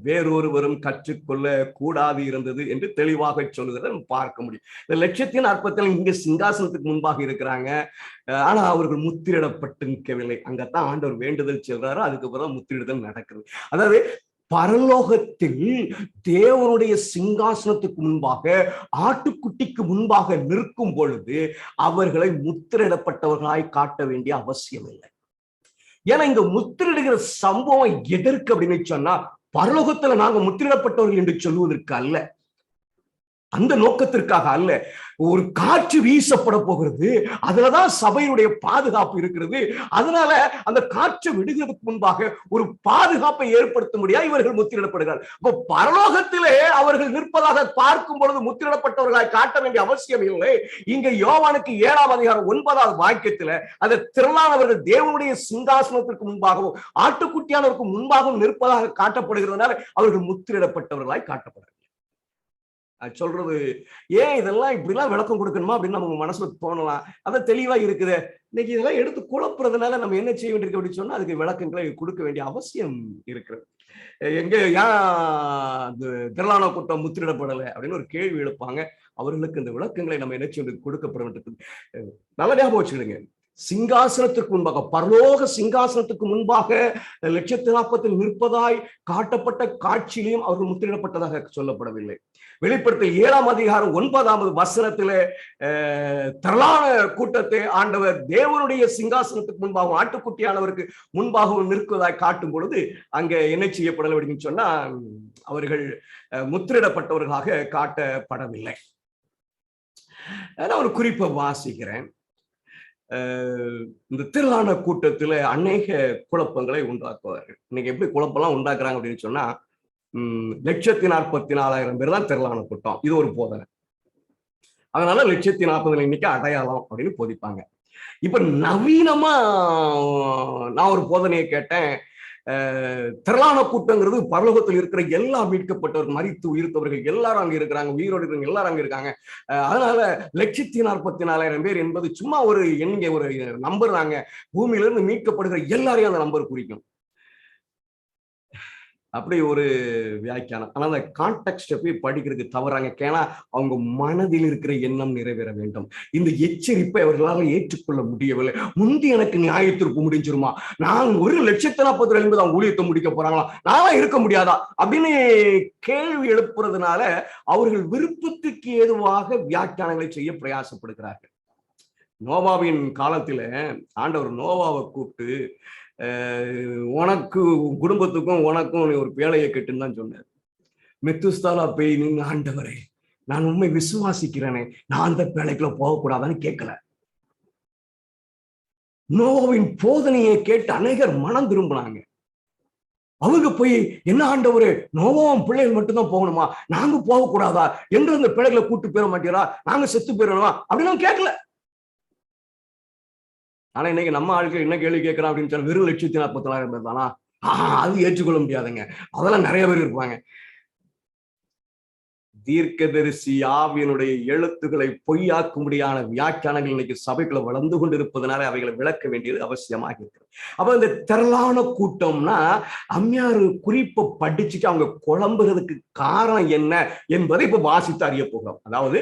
வேறொருவரும் கற்றுக்கொள்ள கூடாது இருந்தது என்று தெளிவாக சொல்லுகிறத நம்ம பார்க்க முடியும். இந்த 1,44,000 இங்க சிங்காசனத்துக்கு முன்பாக இருக்கிறாங்க, ஆனா அவர்கள் முத்திரிடப்பட்டு நிற்கவில்லை. அங்கத்தான் ஆண்டவர் வேண்டுதல் செல்றாரு, அதுக்கப்புறம் முத்திரிடுதல் நடக்கிறது. அதாவது பரலோகத்தில் தேவனுடைய சிங்காசனத்துக்கு முன்பாக ஆட்டுக்குட்டிக்கு முன்பாக நிற்கும் பொழுது அவர்களை முத்திரையிடப்பட்டவர்களாய் காட்ட வேண்டிய அவசியம் இல்லை. ஏன்னா இங்க முத்திரையிடுகிற சம்பவம் எதற்கு அப்படின்னு சொன்னா, பரலோகத்துல நாங்க முத்திரையிடப்பட்டவர்கள் என்று சொல்லுவதற்கு அல்ல, அந்த நோக்கத்திற்காக அல்ல. ஒரு காற்று வீசப்பட போகிறது, அதுலதான் சபையினுடைய பாதுகாப்பு இருக்கிறது. அதனால அந்த காற்று விடுகிறதுக்கு முன்பாக ஒரு பாதுகாப்பை ஏற்படுத்த முடியாது இவர்கள் முத்திரிடப்படுகிறார். அப்ப பரலோகத்திலே அவர்கள் நிற்பதாக பார்க்கும் பொழுது முத்திரிடப்பட்டவர்களாய் காட்ட வேண்டிய அவசியம் இல்லை. இங்க யோவானுக்கு 7ஆம் அதிகாரம் 9வது வாக்கியத்துல அந்த திரளானவர்கள் தேவனுடைய சிங்காசனத்திற்கு முன்பாகவும் ஆட்டுக்குட்டியானவருக்கு முன்பாகவும் நிற்பதாக காட்டப்படுகிறதுனால அவர்கள் முத்திரிடப்பட்டவர்களாய் காட்டப்படுகிறார். சொல்றது ஏன் இதெல்லாம் இப்படிலாம் விளக்கம் கொடுக்கணுமா அப்படின்னு நம்ம மனசுல தோணலாம். அதான் தெளிவா இருக்குது. இன்னைக்கு இதெல்லாம் எடுத்து குழப்புறதுனால நம்ம என்ன செய்ய வேண்டியிருக்கு அப்படின்னு சொன்னா அதுக்கு விளக்கங்களை கொடுக்க வேண்டிய அவசியம் இருக்கிறது. எங்க ஏன் திரளான கூட்டம் முத்திரிடப்படலை அப்படின்னு ஒரு கேள்வி எழுப்பாங்க. அவர்களுக்கு இந்த விளக்கங்களை நம்ம என்ன செய்ய கொடுக்கப்பட வேண்டியது. நல்ல ஞாபகம் வச்சுக்கிடுங்க, சிங்காசனத்திற்கு முன்பாக, பரலோக சிங்காசனத்துக்கு முன்பாக 140,000 நிற்பதாய் காட்டப்பட்ட காட்சியிலையும் அவர்கள் முத்திரிடப்பட்டதாக சொல்லப்படவில்லை. வெளிப்படுத்தல் 7ஆம் அதிகாரம் 9வது வசனத்திலே திரளான கூட்டத்தை ஆண்டவர் தேவனுடைய சிங்காசனத்துக்கு முன்பாகவும் ஆட்டுக்குட்டியானவருக்கு முன்பாகவும் நிற்குவதாய் காட்டும் பொழுது அங்க என்ன செய்யப்படலை அப்படின்னு சொன்னா அவர்கள் முத்திரிடப்பட்டவர்களாக காட்டப்படவில்லை. நான் ஒரு குறிப்பை வாசிக்கிறேன். இந்த திரளான கூட்டத்துல அநேக குழப்பங்களை உண்டாக்குவார்கள். இன்னைக்கு எப்படி குழப்பம்லாம் உண்டாக்குறாங்க அப்படின்னு சொன்னா 144,000 பேர் தான் திரளான கூட்டம், இது ஒரு போதனை. அதனால 140,000 இன்னைக்கு அடையாளம் அப்படின்னு போதிப்பாங்க. இப்ப நவீனமா நான் ஒரு போதனையை கேட்டேன். திரளான கூட்டங்கிறது பரலோகத்தில் இருக்கிற எல்லா மீட்கப்பட்டவர்கள், மரித்து உயிர்த்தவர்கள் எல்லாரும் அங்க இருக்கிறாங்க, உயிரோடு இருக்கிறவங்க எல்லாரும் அங்க இருக்காங்க. அதனால 144,000 பேர் என்பது சும்மா ஒரு எண்ணிக்கை, ஒரு நம்பர் தாங்க. பூமியில இருந்து மீட்கப்படுகிற எல்லாரையும் அந்த நம்பர் குறிக்கும். அப்படி ஒரு வியாக்கியானம். ஆனா அந்த கான்டெக்ஸ்ட போய் படிக்கிறதுக்கு தவறாங்க. ஏன்னா அவங்க மனதில் இருக்கிற எண்ணம் நிறைவேற வேண்டும். இந்த எச்சரிப்பை அவர்களால் ஏற்றுக்கொள்ள முடியவில்லை. முந்தி எனக்கு நியாயத்திற்கு முடிஞ்சிருமா, நான் 1,40,000 அவங்க ஊழியத்தை முடிக்க போறாங்களா, நானா இருக்க முடியாதா அப்படின்னு கேள்வி எழுப்புறதுனால அவர்கள் விருப்பத்துக்கு ஏதுவாக வியாக்கியானங்களை செய்ய பிரயாசப்படுகிறார்கள். நோவாவின் காலத்துல ஆண்டவர் நோவாவை கூப்பிட்டு உனக்கு குடும்பத்துக்கும் உனக்கும் ஒரு பேழையை கட்டுன்னு தான் சொன்னார். மெத்துஸ்தாலா போய் நீங்க ஆண்டவரே நான் உண்மை விசுவாசிக்கிறேனே, நான் அந்த பேழைக்குள்ள போகக்கூடாதான்னு கேட்கல. நோவாவின் போதனையை கேட்டு அநேகர் மனம் திரும்பினாங்க. அவங்க போய் என்ன ஆண்டவரே நோவாவும் பிள்ளைகள் மட்டும்தான் போகணுமா, நாங்க போகக்கூடாதா, என்று அந்த பேழைகளை கூட்டு போயிட மாட்டீரா, நாங்க செத்து போயிடணுமா அப்படின்னு கேட்கல. ஆனா இன்னைக்கு நம்ம ஆட்கள் என்ன கேள்வி கேட்கிறோம் அப்படின்னு சொன்னா வெறும் 140,000 பேர் தானா, அது ஏற்றுக்கொள்ள முடியாதுங்க, அதெல்லாம் நிறைய பேர் இருப்பாங்க. தீர்க்கதரிசி ஆவியனுடைய எழுத்துக்களை பொய்யாக்கும்படியான வியாக்கியானங்கள் இன்னைக்கு சபைக்குள்ள வளர்ந்து கொண்டிருப்பதனால அவைகளை விளக்க வேண்டியது அவசியமாக இருக்கிறது. அப்ப இந்த திரளான கூட்டம்னா அம்மையார் குறிப்பை படிச்சுட்டு அவங்க குழம்புறதுக்கு காரணம் என்ன என்பதை இப்ப வாசித்து அறிய போகிறோம். அதாவது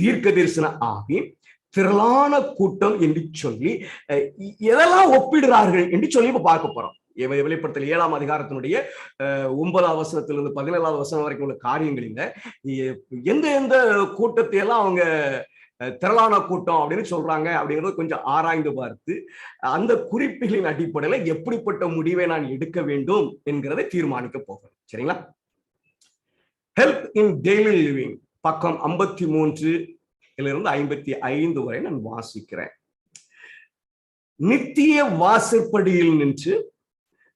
தீர்க்க தரிசன ஆவி, திரளான கூட்டம் என்று சொல்லி எதெல்லாம் ஒப்பிடுறார்கள் என்று சொல்லி இப்ப பார்க்க போறோம். வெளிப்படுத்தல் 7ஆம் அதிகாரத்தினுடைய 9வது வசனத்திலிருந்து 17வது வசனம் வரைக்கும் உள்ள காரியங்களில் எந்த எந்த கூட்டத்தை எல்லாம் அவங்க திரளான கூட்டம் அப்படின்னு சொல்றாங்க அப்படிங்கிறது கொஞ்சம் ஆராய்ந்து பார்த்து அந்த குறிப்புகளின் அடிப்படையில் எப்படிப்பட்ட முடிவை நான் எடுக்க வேண்டும் என்கிறதை தீர்மானிக்க போகிறேன். சரிங்களா? ஹெல்ப் இன் டெய்லி லிவிங் பக்கம் 53 இருந்து 55 வரை நான் வாசிக்கிறேன். நித்திய வாசற்படியில் நின்று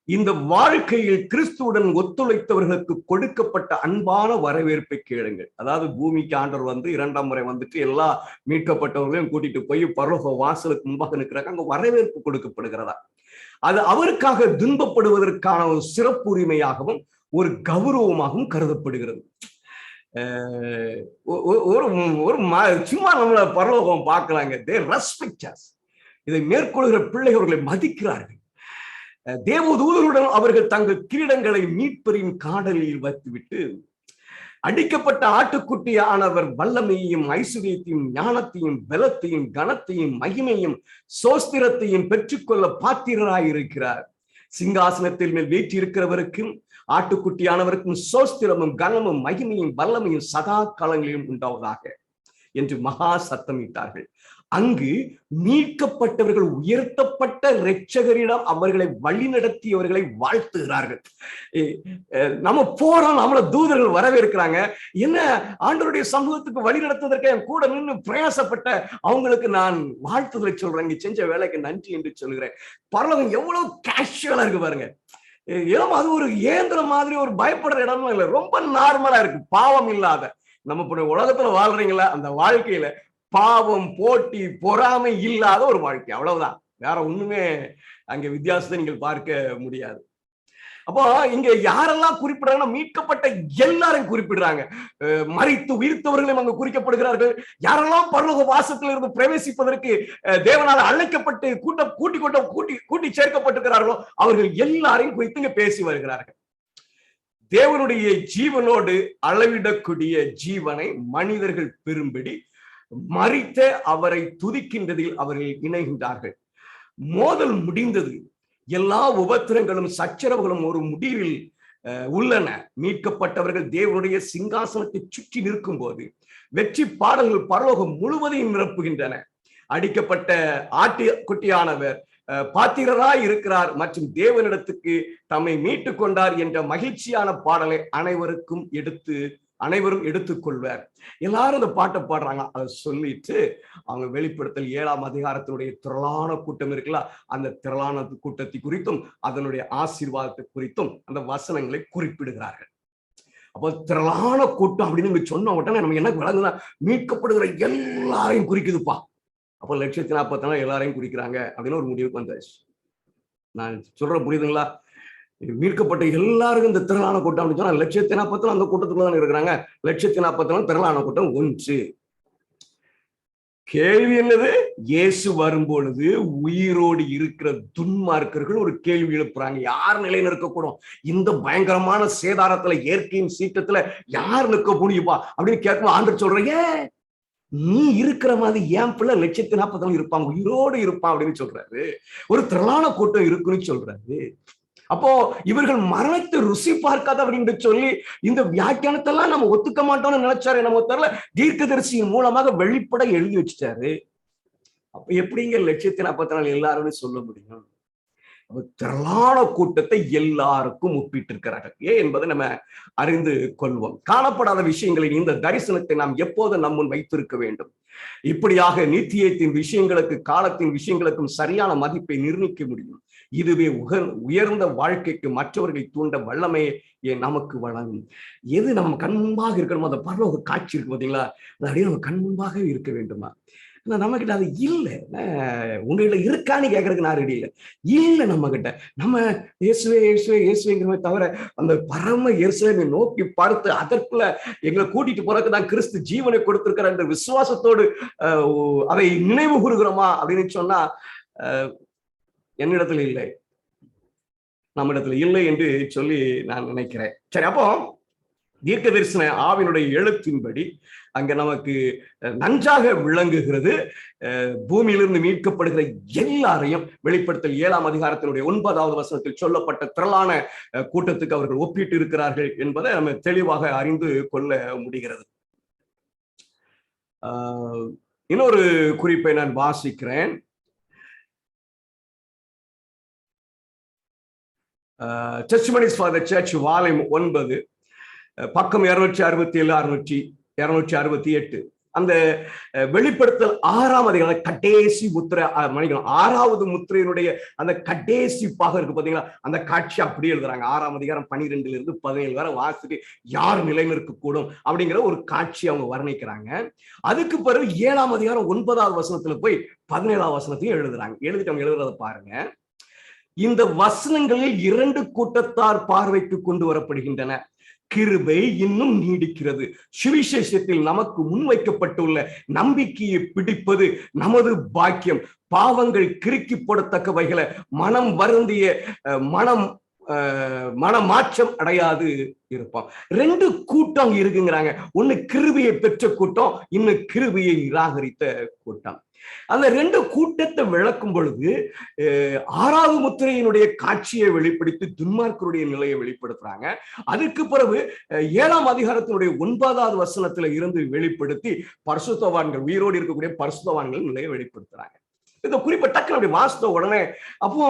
இந்த வாழ்க்கையில் கிறிஸ்துவுடன் ஒத்துழைத்தவர்களுக்கு கொடுக்கப்பட்ட அன்பான வரவேற்பை கேளுங்கள். அதாவது பூமிக்கு ஆண்டவர் வந்து 2ஆம் முறை வந்துட்டு எல்லா மீட்கப்பட்டவர்களையும் கூட்டிட்டு போய் பரலோக வாசலுக்கு முன்பாக நிற்கிறாங்க. அங்க வரவேற்பு கொடுக்கப்படுகிறதா, அது அவருக்காக துன்பப்படுவதற்கான ஒரு சிறப்பு உரிமையாகவும் ஒரு கௌரவமாகவும் கருதப்படுகிறது. ஒரு சும்மா நம்மள பரலோகம் பார்க்கலாங்க. they respect us. இதை மேற்கொள்கிற பிள்ளைகள் அவர்களை மதிக்கிறார்கள். தேவதூதருடன் அவர்கள் தங்கள் கிரீடங்களை மீட்பரின் காடலில் வைத்துவிட்டு அடிக்கப்பட்ட ஆட்டுக்குட்டியானவர் வல்லமையையும் ஐஸ்வர்யத்தையும் ஞானத்தையும் பலத்தையும் கனத்தையும் மகிமையும் சோஸ்திரத்தையும் பெற்றுக்கொள்ள பாத்திரராயிருக்கிறார். சிங்காசனத்தில் மேல் வீற்றிருக்கிறவருக்கும் ஆட்டுக்குட்டியானவருக்கும் சோஸ்திரமும் கனமும் மகிமையும் வல்லமையும் சதா காலங்களிலும் உண்டாவதாக என்று மகா சத்தமிட்டார்கள். அங்கு மீட்கப்பட்டவர்கள் உயர்த்தப்பட்ட இரட்சகரிடம் அவர்களை வழிநடத்தியவர்களை வாழ்த்துகிறார்கள். நம்ம போறோம், நம்மள தூதர்கள் வரவேற்கிறாங்க. என்ன, ஆண்டவருடைய சமூகத்துக்கு வழி நடத்துவதற்கு என் கூட நின்று பிரயாசப்பட்ட அவங்களுக்கு நான் வாழ்த்துதலை சொல்றேன், நீ செஞ்ச வேலைக்கு நன்றி என்று சொல்கிறேன். பரலோகம் எவ்வளவு கேஷுவலா இருக்கு பாருங்க. ஏன் அது ஒரு இயந்திரம் மாதிரி ஒரு பயப்படுற இடமும் இல்லை, ரொம்ப நார்மலா இருக்கு. பாவம் இல்லாத நம்ம உலகத்துல வாழ்றீங்களா, அந்த வாழ்க்கையில பாவம் போட்டி பொறாமை இல்லாத ஒரு வாழ்க்கை, அவ்வளவுதான். வேற ஒண்ணுமே அங்க வித்தியாசத்தை நீங்கள் பார்க்க முடியாது. அப்போ இங்க யாரெல்லாம் குறிப்பிடுறாங்கன்னா, மீட்கப்பட்ட எல்லாரும் குறிப்பிடுறாங்க. மரித்து உயிர்த்தவர்களும் அங்கு குறிக்கப்படுகிறார்கள். யாரெல்லாம் பரலோக வாசத்தில் இருந்து பிரவேசிப்பதற்கு தேவனால் அழைக்கப்பட்டு கூட்டி சேர்க்கப்பட்டிருக்கிறார்களோ அவர்கள் எல்லாரையும் குறித்து இங்க பேசி வருகிறார்கள். தேவனுடைய ஜீவனோடு அளவிடக்கூடிய ஜீவனை மனிதர்கள் பெறும்படி மரித்த அவரை துதிக்கின்றதில் அவர்கள் இணைகின்றார்கள். மோதல் முடிந்தது. எல்லா உபத்திரங்களும் சச்சரவுகளும் ஒரு முடிவில் உள்ளன. மீட்கப்பட்டவர்கள் தேவனுடைய சிங்காசனத்தை சுற்றி நிற்கும் போது வெற்றி பாடல்கள் பரலோகம் முழுவதையும் நிரப்புகின்றன. அடிக்கப்பட்ட ஆட்டுக்குட்டியானவர் பாத்திரராய் இருக்கிறார் மற்றும் தேவனிடத்துக்கு தம்மை மீட்டுக் கொண்டார் என்ற மகிழ்ச்சியான பாடலை அனைவரும் எடுத்துக்கொள்வார். எல்லாரும் அந்த பாட்டை பாடுறாங்க. அதை சொல்லிட்டு அவங்க வெளிப்படுத்தல் 7ஆம் அதிகாரத்தினுடைய திரளான கூட்டம் இருக்குல்ல, அந்த திரளான கூட்டத்தை குறித்தும் அதனுடைய ஆசீர்வாதத்தை குறித்தும் அந்த வசனங்களை குறிப்பிடுகிறார்கள். அப்போ திரளான கூட்டம் அப்படின்னு சொன்ன உடனே நம்ம என்ன விளங்குதான், மீட்கப்படுகிற எல்லாரையும் குறிக்குதுப்பா. அப்போ 1,44,000 எல்லாரையும் குறிக்கிறாங்க அப்படின்னு ஒரு முடிவுக்கு வந்தாச்சு. நான் சொல்ற புரியுதுங்களா? மீட்கப்பட்ட எல்லாருக்கும் இந்த திரளான கூட்டம் அப்படின்னு சொன்னா 1,40,000 அந்த கூட்டத்துக்குள்ள தான் இருக்கிறாங்க. 1,40,000 திரளான கூட்டம் ஒன்று. கேள்வி என்னது? இயேசு வரும்பொழுது உயிரோடு இருக்கிற துன்மார்க்கர்கள் ஒரு கேள்வி எழுப்புறாங்க. யார் நிலை நிற்கக்கூடும்? இந்த பயங்கரமான சேதாரத்துல, இயற்கையின் சீற்றத்துல யார் நிற்க முடியுமா அப்படின்னு கேட்கும். ஆண்டவர் சொல்றீங்க, நீ இருக்கிற மாதிரி என் பிள்ளை 1,40,000 இருப்பாங்க, உயிரோடு இருப்பான் அப்படின்னு சொல்றாரு. ஒரு திரளான கூட்டம் இருக்குன்னு சொல்றாரு. அப்போ இவர்கள் மரணத்தை ருசி பார்க்காத அப்படின்னு சொல்லி இந்த வியாக்கியானத்தெல்லாம் நம்ம ஒத்துக்க மாட்டோம்னு நினைச்சாரு. நம்ம தெரியல, தீர்க்கதரிசியின் மூலமாக வெளிப்பட எழுதி வச்சுட்டாரு. அப்ப எப்படிங்க 1,40,000 எல்லாரும் சொல்ல முடியும்? திரளான கூட்டத்தை எல்லாருக்கும் ஒப்பிட்டு இருக்கிறார்கள். ஏன் என்பதை நம்ம அறிந்து கொள்வோம். காணப்படாத விஷயங்களின் இந்த தரிசனத்தை நாம் எப்போது நம் முன் வைத்திருக்க வேண்டும். இப்படியாக நித்தியத்தின் விஷயங்களுக்கு, காலத்தின் விஷயங்களுக்கும் சரியான மதிப்பை நிர்ணயிக்க முடியும். இதுவே உயர்ந்த வாழ்க்கைக்கு மற்றவர்களை தூண்ட வல்லமையை நமக்கு வழங்கும். எது நம்ம கண் முன்பாக இருக்கணுமோ, அந்த பரலோக காட்சி இருக்கு பார்த்தீங்களா, அது அப்படியே நம்ம கண் முன்பாக இருக்க வேண்டுமா? நம்ம கிட்ட அது இல்லை. உங்ககிட்ட இருக்கான்னு கேட்கறதுக்கு நான் ரெடி இல்லை. இல்லை நம்ம கிட்ட. நம்ம இயேசுவே இயேசுவே இயேசுவேங்கிறமே தவிர அந்த பரம இயேசுவை நோக்கி பார்த்து அதற்குள்ள எங்களை கூட்டிட்டு போறதுக்கு தான் கிறிஸ்து ஜீவனை கொடுத்திருக்கிற என்ற விசுவாசத்தோடு அதை நினைவு கூறுகிறோமா அப்படின்னு சொன்னா என்னிடத்துல இல்லை, நம்மிடத்துல இல்லை என்று சொல்லி நான் நினைக்கிறேன். சரி, அப்போ தீர்க்க தரிசன ஆவினுடைய எழுத்தின்படி அங்க நமக்கு நன்றாக விளங்குகிறது. பூமியிலிருந்து மீட்கப்படுகிற எல்லாரையும் வெளிப்படுத்தல் 7ஆம் அதிகாரத்தினுடைய 9வது வசனத்தில் சொல்லப்பட்ட திரளான கூட்டத்துக்கு அவர்கள் ஒப்பிட்டு இருக்கிறார்கள் என்பதை நம்ம தெளிவாக அறிந்து கொள்ள முடிகிறது. இன்னொரு குறிப்பை நான் வாசிக்கிறேன். Testimonies for the Church volume 9 பக்கம் 267 268. அந்த வெளிப்படுத்தல் 6ஆம் அதிகாரம் கடைசி முத்திரை, 6வது முத்திரையினுடைய அந்த கடைசி பாகம் இருக்கு பாத்தீங்களா, அந்த காட்சி அப்படியே எழுதுறாங்க. 6ஆம் அதிகாரம் 12 - 17 வரை வாசிட்டு யார் நிலை நிற்கக்கூடும் அப்படிங்கிற ஒரு காட்சி அவங்க வர்ணிக்கிறாங்க. அதுக்கு பிறகு 7ஆம் அதிகாரம் 9வது வசனத்துல போய் 17வது வசனத்தையும் எழுதுறாங்க. எழுதிட்டு அவங்க எழுதுறத பாருங்க. இந்த வசனங்களில் 2 கூட்டத்தார் பார்வைக்கு கொண்டு வரப்படுகின்றன. கிருபை இன்னும் நீடிக்கிறது. சுவிசேஷத்தில் நமக்கு முன்வைக்கப்பட்டுள்ள நம்பிக்கையை பிடிப்பது நமது பாக்கியம். பாவங்கள் கிறுக்கி போடத்தக்கவைகளை மனம் வருந்திய மனம் மனமாற்றம் அடையாது இருப்பான். ரெண்டு கூட்டம் இருக்குங்கிறாங்க. ஒண்ணு கிருபையை பெற்ற கூட்டம், இன்னும் கிருபையை நிராகரித்த கூட்டம். அந்த ரெண்டு கூட்டத்தை விளக்கும் பொழுது 6வது முத்திரையினுடைய காட்சியை வெளிப்படுத்தி துன்மார்க்கருடைய நிலையை வெளிப்படுத்துறாங்க. அதுக்கு பிறகு 7ஆம் அதிகாரத்தினுடைய 9வது வசனத்துல இருந்து வெளிப்படுத்தி பரிசுத்தவான்கள், உயிரோடு இருக்கக்கூடிய பரிசுத்தவான்கள் நிலையை வெளிப்படுத்துறாங்க. இந்த குறிப்பா டக்குனு அப்படி வாசித்த உடனே, அப்போ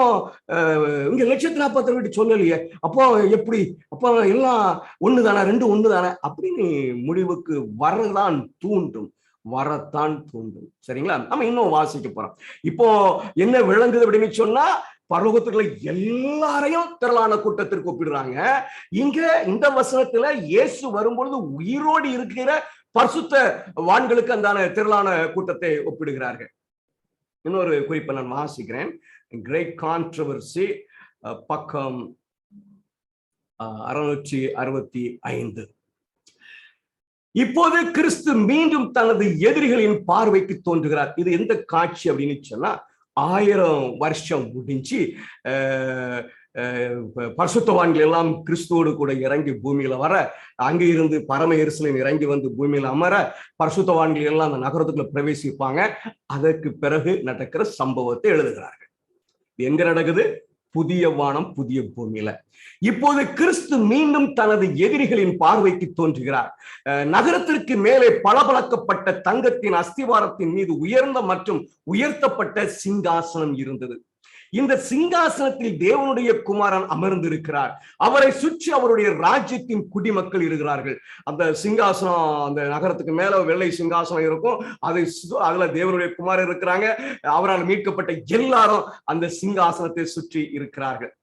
இங்க 1,40,000 சொல்லலையே, அப்போ எப்படி, அப்போ எல்லாம் ஒண்ணுதானே, ரெண்டு ஒண்ணுதானே அப்படின்னு முடிவுக்கு வரத்தான் தூண்டும். சரிங்களா? நம்ம இன்னும் வாசிக்க போறோம். இப்போ என்ன விளங்குது அப்படின்னு சொன்னா, பரலோகத்துக்குள்ள எல்லாரையும் திரளான கூட்டத்திற்கு ஒப்பிடுறாங்க. இங்க இந்த வசனத்துல இயேசு வரும்பொழுது உயிரோடு இருக்கிற பரிசுத்த வான்களுக்கு அந்த திரளான கூட்டத்தை ஒப்பிடுகிறார்கள். இன்னொரு குறிப்பை நான் வாசிக்கிறேன். கிரேட் கான்ட்ரவர்சி, பக்கம் 665. இப்போது கிறிஸ்து மீண்டும் தனது எதிரிகளின் பார்வைக்கு தோன்றுகிறார். இது எந்த காட்சி அப்படின்னு சொன்னா, 1000 வருஷம் முடிஞ்சு பரிசுத்தவான்கள் எல்லாம் கிறிஸ்துவோடு கூட இறங்கி பூமியில வர, அங்கே இருந்து பரம எருசலேம் இறங்கி வந்து பூமியில அமர, பரிசுத்தவான்கள் எல்லாம் அந்த நகரத்துக்குள்ள பிரவேசிப்பாங்க. அதற்கு பிறகு நடக்கிற சம்பவத்தை எழுதுகிறார்கள். எங்க நடக்குது? புதிய வானம் புதிய பூமியில. இப்போது கிறிஸ்து மீண்டும் தனது எதிரிகளின் பார்வைக்கு தோன்றுகிறார். நகரத்திற்கு மேலே பளபளக்கப்பட்ட தங்கத்தின் அஸ்திவாரத்தின் மீது உயர்ந்த மற்றும் உயர்த்தப்பட்ட சிங்காசனம் இருந்தது. இந்த சிங்காசனத்தில் தேவனுடைய குமாரன் அமர்ந்திருக்கிறார். அவரை சுற்றி அவருடைய ராஜ்யத்தின் குடிமக்கள் இருக்கிறார்கள். அந்த சிங்காசனம், அந்த நகரத்துக்கு மேல வெள்ளை சிங்காசனம் இருக்கும். அதுல தேவனுடைய குமாரன் இருக்கிறாங்க. அவரால் மீட்கப்பட்ட எல்லாரும் அந்த சிங்காசனத்தை சுற்றி இருக்கிறார்கள்.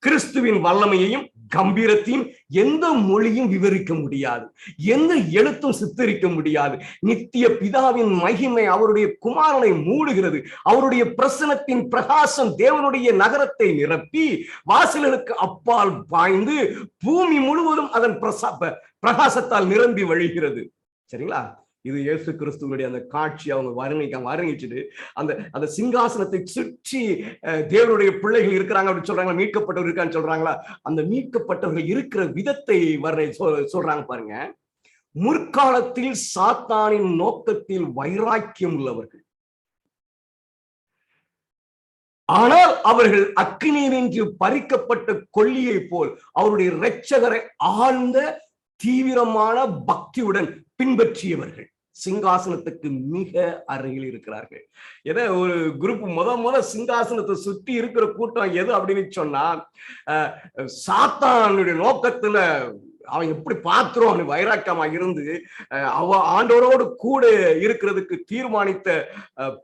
கிறிஸ்துவின் வல்லமையையும் கம்பீரத்தையும் எந்த மொழியும் விவரிக்க முடியாது, எந்த எழுத்தும் சித்தரிக்க முடியாது. நித்திய பிதாவின் மகிமை அவருடைய குமாரனை மூடுகிறது. அவருடைய பிரசனத்தின் பிரகாசம் தேவனுடைய நகரத்தை நிரப்பி வாசல்களுக்கு அப்பால் பாய்ந்து பூமி முழுவதும் அதன் பிரகாசத்தால் நிரம்பி வழிகிறது. சரிங்களா? இது இயேசு கிறிஸ்துவனுடைய அந்த காட்சி அவங்க வர்ணிச்சுட்டு அந்த சிங்காசனத்தை சுற்றி தேவனுடைய பிள்ளைகள் இருக்கிறாங்க அப்படின்னு சொல்றாங்க. மீட்கப்பட்டவர் இருக்கான்னு சொல்றாங்களா? அந்த மீட்கப்பட்டவர்கள் இருக்கிற விதத்தை சொல்றாங்க பாருங்க. முற்காலத்தில் சாத்தானின் நோக்கத்தில் வைராக்கியம் உள்ளவர்கள், ஆனால் அவர்கள் அக்கினியினின்று பறிக்கப்பட்ட கொள்ளியை போல் அவருடைய இரட்சகரை ஆழ்ந்த தீவிரமான பக்தியுடன் பின்பற்றியவர்கள் சிங்காசனத்துக்கு மிக அருகில் இருக்கிறார்கள். ஏதோ ஒரு குரூப் முத சிங்காசனத்தை சுற்றி இருக்கிற கூட்டம் எது அப்படின்னு சொன்னா, சாத்தானுடைய நோக்கத்துல அவன் எப்படி பாத்துரும் அவன் வைராக்கியமா இருந்து ஆண்டவரோடு கூட இருக்கிறதுக்கு தீர்மானித்த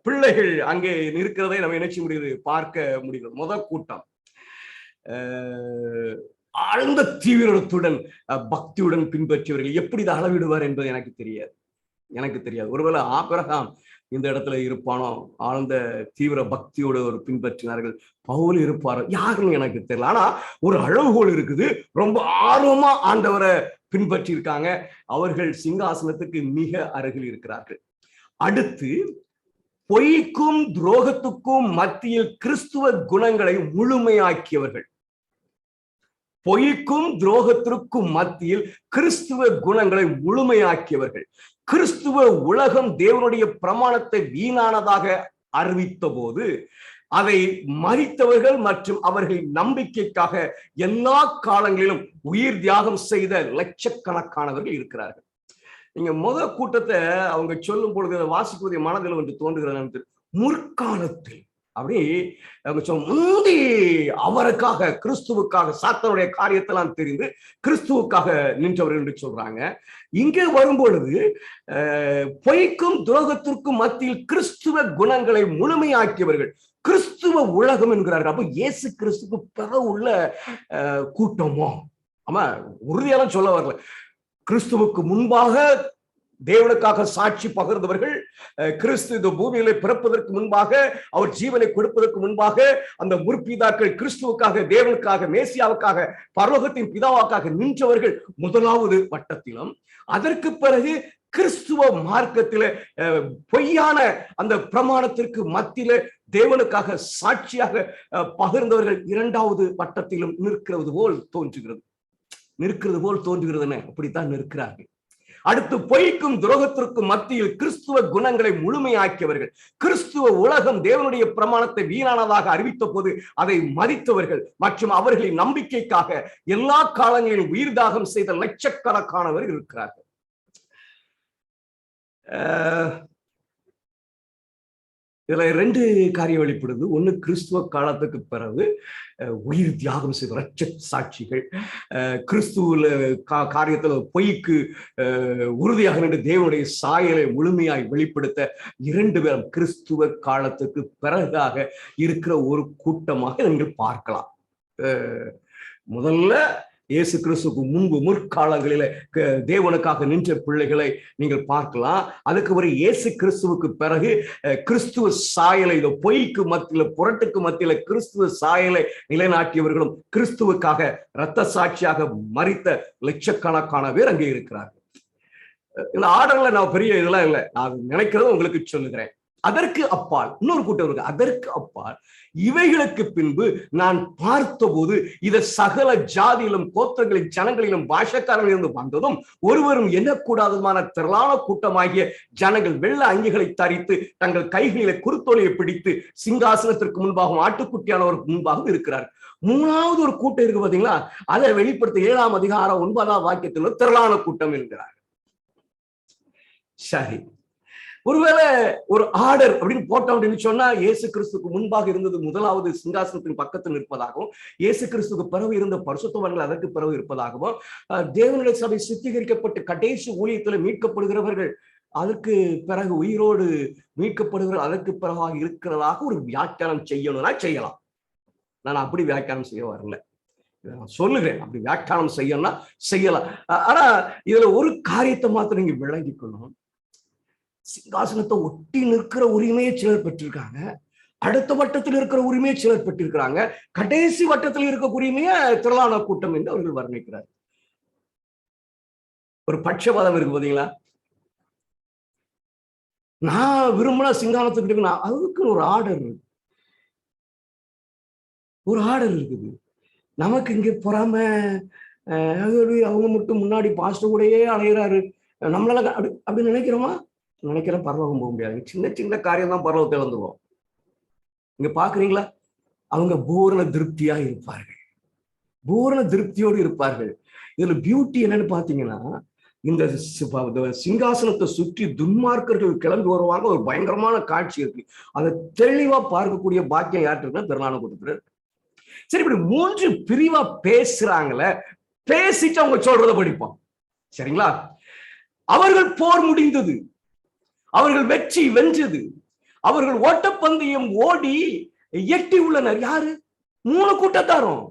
பிள்ளைகள் அங்கே இருக்கிறதை நம்ம நினைச்சு முடியுது, பார்க்க முடியுது. முதல் கூட்டம் ஆழ்ந்த தீவிரத்துடன் பக்தியுடன் பின்பற்றியவர்கள். எப்படி இதை அளவிடுவார் என்பது எனக்கு தெரியாது. ஒருவேளை ஆபிரகாம் இந்த இடத்துல இருப்பானோ, ஆழ்ந்த தீவிர பக்தியோடு ஒரு பின்பற்றினார்கள். பவுல் இருப்பாரோ, யாருன்னு எனக்கு தெரியல. ஆனா ஒரு அளவுகோல் இருக்குது. ரொம்ப ஆர்வமா ஆண்டவரை பின்பற்றி இருக்காங்க. அவர்கள் சிங்காசனத்துக்கு மிக அருகில் இருக்கிறார்கள். அடுத்து, பொய்க்கும் துரோகத்துக்கும் மத்தியில் கிறிஸ்துவ குணங்களை முழுமையாக்கியவர்கள். பொய்க்கும் துரோகத்திற்கும் மத்தியில் கிறிஸ்துவ குணங்களை முழுமையாக்கியவர்கள். கிறிஸ்துவ உலகம் தேவனுடைய பிரமாணத்தை வீணானதாக அறிவித்த போது அதை மறித்தவர்கள் மற்றும் அவர்களின் நம்பிக்கைக்காக எல்லா காலங்களிலும் உயிர் தியாகம் செய்த லட்சக்கணக்கானவர்கள் இருக்கிறார்கள். நீங்க முதல் கூட்டத்தை அவங்க சொல்லும் பொழுது வாசிப்பதை மனதில் வந்து தோன்றுகிறது. முற்காலத்தில் அப்படி அவங்க முந்தி அவருக்காக, கிறிஸ்துவுக்காக சாத்தானுடைய காரியத்தெல்லாம் தெரிந்து கிறிஸ்துவுக்காக நின்றவர்கள் என்று சொல்றாங்க. இங்கே வரும்பொழுது பொய்க்கும் துரோகத்திற்கும் மத்தியில் கிறிஸ்துவ குணங்களை முழுமையாக்கியவர்கள், கிறிஸ்துவ உலகம் என்கிறார்கள். அப்ப இயேசு கிறிஸ்துக்கு பிறகு உள்ள கூட்டமோ? ஆமா, உறுதியால சொல்ல வரல. கிறிஸ்துவுக்கு முன்பாக தேவனுக்காக சாட்சி பகிர்ந்தவர்கள், கிறிஸ்து இந்த பூமியில பிறப்பதற்கு முன்பாக, அவர் ஜீவனை கொடுப்பதற்கு முன்பாக அந்த முற்பிதாக்கள் கிறிஸ்துவுக்காக, தேவனுக்காக, மேசியாவுக்காக, பரலோகத்தின் பிதாவுக்காக நின்றவர்கள் முதலாவது வட்டத்திலும், அதற்கு பிறகு கிறிஸ்துவ மார்க்கத்தில பொய்யான அந்த பிரமாணத்திற்கு மத்தியில தேவனுக்காக சாட்சியாக பகிர்ந்தவர்கள் இரண்டாவது வட்டத்திலும் நிற்கிறது போல் தோன்றுகிறது. அப்படித்தான் நிற்கிறார்கள். அடுத்து பொய்க்கும் துரோகத்திற்கும் மத்தியில் கிறிஸ்துவ குணங்களை முழுமையாக்கியவர்கள், கிறிஸ்துவ உலகம் தேவனுடைய பிரமாணத்தை வீணானதாக அறிவித்த போது அதை மதித்தவர்கள் மற்றும் அவர்களின் நம்பிக்கைக்காக எல்லா காலங்களிலும் உயிர்தாகம் செய்த லட்சக்கணக்கானவர்கள் இருக்கிறார்கள். இதுல ரெண்டு காரியம் வெளிப்படுது. ஒண்ணு, கிறிஸ்துவ காலத்துக்கு பிறகு உயிர் தியாகம் செய்த இரட்ச சாட்சிகள், கிறிஸ்துவ காரியத்துல பொய்க்கு உறுதியாக நின்று தேவனுடைய சாயலை முழுமையாய் வெளிப்படுத்த இரண்டு பேரும் கிறிஸ்துவ காலத்துக்கு பிறகாக இருக்கிற ஒரு கூட்டமாக நீங்கள் பார்க்கலாம். முதல்ல இயேசு கிறிஸ்துவுக்கு முன்பு முற்காலங்களில தேவனுக்காக நின்ற பிள்ளைகளை நீங்கள் பார்க்கலாம். அதுக்கு ஒரு இயேசு கிறிஸ்துவுக்கு பிறகு கிறிஸ்துவ சாயலை, இந்த பொய்க்கு மத்தியில புரட்டுக்கு மத்தியில கிறிஸ்துவ சாயலை நிலைநாட்டியவர்களும் கிறிஸ்துவுக்காக இரத்த சாட்சியாக மரித்த லட்சக்கணக்கான பேர் அங்கே இருக்கிறார்கள். இந்த ஆர்டர்ல நான் பெரிய இதெல்லாம் இல்லை, நான் நினைக்கிறத உங்களுக்கு சொல்லுகிறேன். அதற்கு அப்பால் இன்னொரு கூட்டம் இருக்கு. அதற்கு அப்பால் இவைகளுக்கு பின்பு நான் பார்த்தபோது இதை சகல ஜாதியிலும் கோத்திரங்களின் ஜனங்களிலும் பாஷக்காரர்களிருந்து வந்ததும் ஒருவரும் எண்ணக்கூடாதமான திரளான கூட்டமாகிய ஜனங்கள் வெள்ள அங்கிகளை தரித்து தங்கள் கைகளிலே குருத்தோலையை பிடித்து சிங்காசனத்திற்கு முன்பாகவும் ஆட்டுக்குட்டியானவருக்கு முன்பாகவும் இருக்கிறார். மூணாவது ஒரு கூட்டம் இருக்கு பாத்தீங்களா, அதை வெளிப்படுத்த 7ஆம் அதிகாரம் 9ஆம் வாக்கியத்தில் திரளான கூட்டம் என்கிறார். சரி, ஒருவேளை ஒரு ஆர்டர் அப்படின்னு போட்டோம் அப்படின்னு சொன்னா இயேசு கிறிஸ்துக்கு முன்பாக இருந்தது முதலாவது சிங்காசனத்தின் பக்கத்தில் இருப்பதாகவும், இயேசு கிறிஸ்துக்கு பிறகு இருந்த பரிசுத்தவான்கள் அதற்கு பிறகு இருப்பதாகவும், தேவனுடைய சபை சுத்திகரிக்கப்பட்டு கடைசி ஊழியத்தில் மீட்கப்படுகிறவர்கள் அதற்கு பிறகு உயிரோடு மீட்கப்படுகிற அதற்கு பிறகாக இருக்கிறதாக ஒரு வியாக்கியானம் செய்யணும்னா செய்யலாம். நான் அப்படி வியாக்கியானம் செய்ய வரல, சொல்லுகிறேன். அப்படி வியாக்கியானம் செய்யணும்னா செய்யலாம். ஆனா இதுல ஒரு காரியத்தை மாத்திரம் நீங்க விளங்கிக்கணும். சிங்காசனத்தை ஒட்டி நிற்கிற உரிமையை சிலர் பெற்றிருக்காங்க, அடுத்த வட்டத்தில் இருக்கிற உரிமையை சிலர் பெற்றிருக்கிறாங்க, கடைசி வட்டத்தில் இருக்க உரிமையை திரளான கூட்டம் என்று அவர்கள் வர்ணிக்கிறார். ஒரு பட்சபாதம் இருக்கு பாத்தீங்களா. நான் விரும்பினா சிங்காசனத்துக்கு அதுக்கு ஒரு ஆர்டர் இருக்குது. நமக்கு இங்க பொறாம அவங்க மட்டும் முன்னாடி பாஸ்டர் கூடயே அலைகிறாரு, நம்மளால அப்படி நினைக்கிறோமா? நினைக்கிறேன். பரலோகம் போக முடியாது. சின்ன சின்ன காரியம் தான் பரலோகத்தை இழந்துருவோம். இங்க பாக்குறீங்களா, அவங்க பூரண திருப்தியா இருப்பார்கள், பூரண திருப்தியோடு இருப்பார்கள். இதுல பியூட்டி என்னன்னு பாத்தீங்கன்னா, இந்த சிங்காசனத்தை சுற்றி துன்மார்க்கர்கள் கிளம்பி வருவாங்க. ஒரு பயங்கரமான காட்சி இருக்கு. அதை தெளிவா பார்க்கக்கூடிய பாக்கியம் யார்ட்டுன்னா திரளான கூட்டத்தில். சரி, இப்படி 3 பிரிவா பேசுறாங்களே, பேசிட்டு அவங்க சொல்றதை படிப்போம். சரிங்களா? அவர்கள் போர் முடிந்தது, அவர்கள் வெற்றி வென்றது, அவர்கள் ஓட்டப்பந்தயம் ஓடி எட்டி உள்ளனர். யாரு? 3 கூட்டத்தாரும்.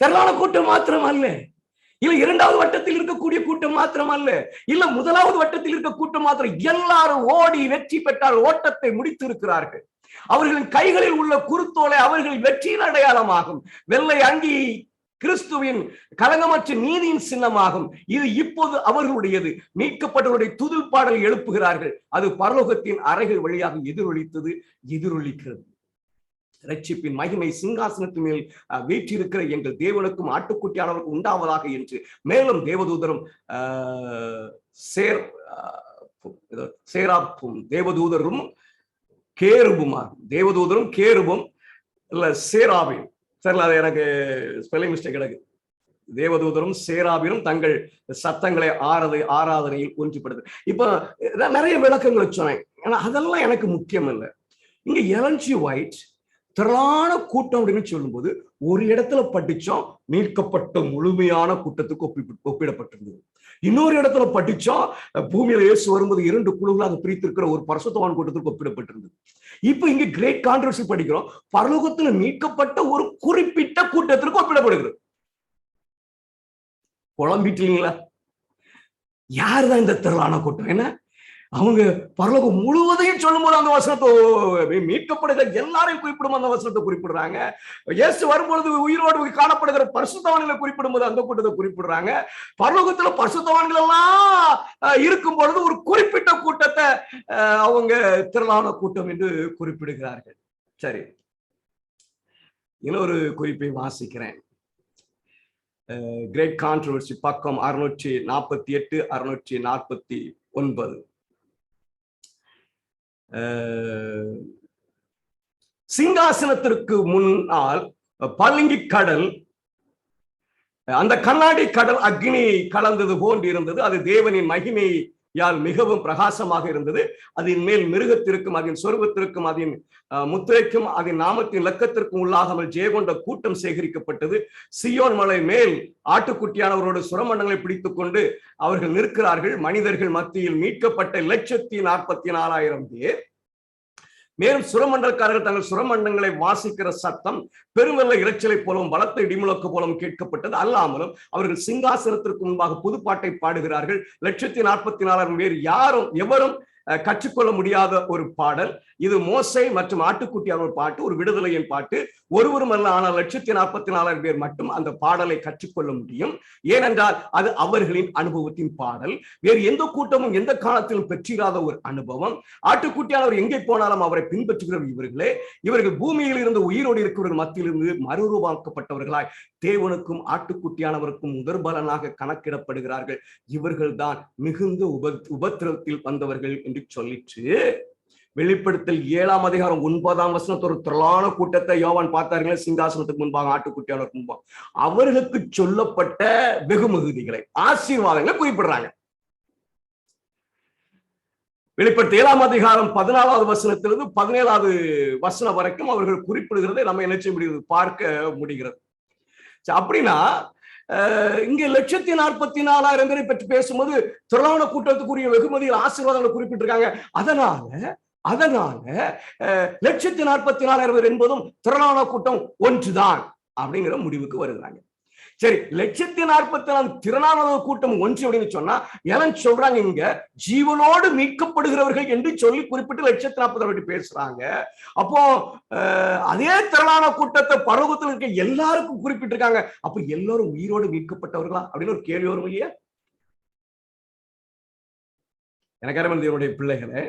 திரளான கூட்டம் மாத்திரம் அல்ல, இல்ல 2வது வட்டத்தில் இருக்கக்கூடிய கூட்டம் மாத்திரம் அல்ல, இல்ல 1வது வட்டத்தில் இருக்க கூட்டம் மாத்திரம். எல்லாரும் ஓடி வெற்றி பெற்றால் ஓட்டத்தை முடித்து இருக்கிறார்கள். அவர்களின் கைகளில் உள்ள குருத்தோலை அவர்கள் வெற்றியின் அடையாளமாகும். வெள்ளை அங்கி கிறிஸ்துவின் கலங்கமற்ற நீதியின் சின்னமாகும். இது இப்போது அவர்களுடையது. மீட்கப்பட்டவருடைய துதில் பாடலை எழுப்புகிறார்கள். அது பரலோகத்தின் அறைகள் வழியாக எதிரொலிக்கிறது. ரட்சிப்பின் மகிமை சிங்காசனத்தின் மேல் வீற்றிருக்கிற எங்கள் தேவனுக்கும் ஆட்டுக்குட்டியானவருக்கும் உண்டாவதாக என்று மேலும் தேவதூதரும் சேராப்பும் தேவதூதரும் கேருபுமாகும். தேவதூதரும் கேருபும் இல்ல சேராபியும், சரிங்களா? அது எனக்கு ஸ்பெல்லிங் மிஸ்டேக் கிடக்கு. தேவதூதரும் சேராபியும் தங்கள் சத்தங்களை ஆராதனையில் ஒன்றுபடுது. இப்ப நிறைய விளக்கங்களை சொன்னேன், ஆனா அதெல்லாம் எனக்கு முக்கியம் இல்லை. இங்க எலன் ஜி ஒயிட் திரளான கூட்டம் அப்படின்னு சொல்லும் போது ஒரு இடத்துல படிச்சோம் மீட்கப்பட்ட முழுமையான கூட்டத்துக்கு ஒப்பிடப்பட்டிருந்தது. இன்னொரு இடத்துல படிச்சோம் பூமியில இயேசு வரும்போது 2 குழுக்களாக பிரித்திருக்கிற ஒரு பரிசுத்தவான் கூட்டத்துக்கு ஒப்பிடப்பட்டிருந்தது. இப்ப இங்க கிரேட் கான்ட்ரவர்சி படிக்கிறோம், பரலோகத்துல மீட்கப்பட்ட ஒரு குறிப்பிட்ட கூட்டத்திற்கு ஒப்பிடப்படுகிறது. குழம்பிட்டீங்களா? யாருதான் இந்த திரளான கூட்டம்? என்ன அவங்க பரலோகம் முழுவதையும் சொல்லும் போது அந்த வசனத்தை மீட்கப்படுகிற எல்லாரையும் குறிப்பிடும் அந்த வசனத்தை குறிப்பிடுறாங்க. இயேசு வரும்பொழுது உயிரோடு காணப்படுகிற பரிசுத்தவான்களை குறிப்பிடும் போது அந்த கூட்டத்தை குறிப்பிடுறாங்க. பரலோகத்துல பரிசுத்தவான்கள் எல்லாம் இருக்கும் பொழுது ஒரு குறிப்பிட்ட கூட்டத்தை அவங்க திரளான கூட்டம் என்று குறிப்பிடுகிறார்கள். சரி, இன்னொரு குறிப்பை வாசிக்கிறேன். கிரேட் கான்ட்ரோவர்சி பக்கம் 648 649. சிங்காசனத்திற்கு முன்னால் பளிங்கு கடல், அந்த கண்ணாடி கடல் அக்னி கலந்தது போன்று இருந்தது. அது தேவனின் மகிமையால் மிகவும் பிரகாசமாக இருந்தது. அதன் மேல் மிருகத்திற்கும் அதன் சொருபத்திற்கும் அதன் முத்திரைக்கும் அதன் நாமத்தின் இலக்கத்திற்கும் உள்ளாகாமல் ஜெயகொண்ட கூட்டம் சேகரிக்கப்பட்டது. சியோன் மலை மேல் ஆட்டுக்குட்டியானவரோடு சுரமண்டங்களை பிடித்துக் கொண்டு அவர்கள் நிற்கிறார்கள். மனிதர்கள் மத்தியில் மீட்கப்பட்ட 1,44,000 பேர். மேலும் சுரமண்டலக்காரர்கள் தங்கள் சுரமண்டங்களை வாசிக்கிற சத்தம் பெருவெள்ள இரைச்சலை போலவும் பலத்த இடிமுழக்கு போலவும் கேட்கப்பட்டது. அல்லாமலும் அவர்கள் சிங்காசனத்திற்கு முன்பாக புதுப்பாட்டை பாடுகிறார்கள். 1,44,000 பேர் எவரும் கற்றுக்கொள்ள முடியாத ஒரு பாடல் இது. மோசே மற்றும் ஆட்டுக்குட்டி அவர் பாட்டு, ஒரு விடுதலையின் பாட்டு. ஒருவரும் அல்ல, ஆனால் 1,44,000 பேர் மட்டும் அந்த பாடலை கற்றுக்கொள்ள முடியும். ஏனென்றால் அது அவர்களின் அனுபவத்தின் பாடல். வேறு எந்த கூட்டமும் எந்த காலத்திலும் பெற்றிராத ஒரு அனுபவம். ஆட்டுக்குட்டியானவர் எங்கே போனாலும் அவரை பின்பற்றுகிற இவர்களே. இவர்கள் பூமியில் இருந்து உயிரோடு இருக்கிறவர்கள் மத்தியிலிருந்து மறுரூபாக்கப்பட்டவர்களாய் தேவனுக்கும் ஆட்டுக்குட்டியானவருக்கும் முதற்பலனாக கணக்கிடப்படுகிறார்கள். இவர்கள் தான் மிகுந்த உபத்திரத்தில் வந்தவர்கள் என்று சொல்லிட்டு வெளிப்படுத்தல் 7ஆம் அதிகாரம் 9ஆம் வசனத்து ஒரு திரளான கூட்டத்தை யோவான் பார்த்தார்களே, சிங்காசனத்துக்கு முன்பாக ஆட்டுக்குட்டியானவருக்கு முன்பாக அவர்களுக்கு சொல்லப்பட்ட வெகுமதிகளை ஆசீர்வாதங்களை குறிப்பிடுறாங்க. வெளிப்படுத்த 7ஆம் அதிகாரம் 14வது வசனத்திலிருந்து 17வது வசனம் வரைக்கும் அவர்கள் குறிப்பிடுகிறதை நம்ம என்ன செய்ய முடியுது, பார்க்க முடிகிறது. அப்படின்னா இங்க 1,44,000 பேரை பற்றி பேசும்போது திரளான கூட்டத்துக்குரிய வெகுமதிகள் ஆசீர்வாதங்களை குறிப்பிட்டிருக்காங்க. அதனால 1,44,000 பேர் என்பதும் திரளான கூட்டம் ஒன்றுதான் அப்படிங்கிற முடிவுக்கு வருகிறாங்க. சரி, 1,44,000 திரளான கூட்டம் ஒன்று அப்படின்னு சொன்னா எவன் சொல்றாங்க, இங்க ஜீவனோடு மீட்கப்படுகிறவர்கள் என்று சொல்லி குறிப்பிட்டு 1,40,000 பேசுறாங்க. அப்போ அதே திரளான கூட்டத்தை பரலோகத்தில் இருக்க எல்லாருக்கும் குறிப்பிட்டிருக்காங்க. அப்ப எல்லாரும் உயிரோடு மீட்கப்பட்டவர்களா அப்படின்னு ஒரு கேள்வி வரும் இல்லையா? எனக்கு அருமையான பிள்ளைகளே,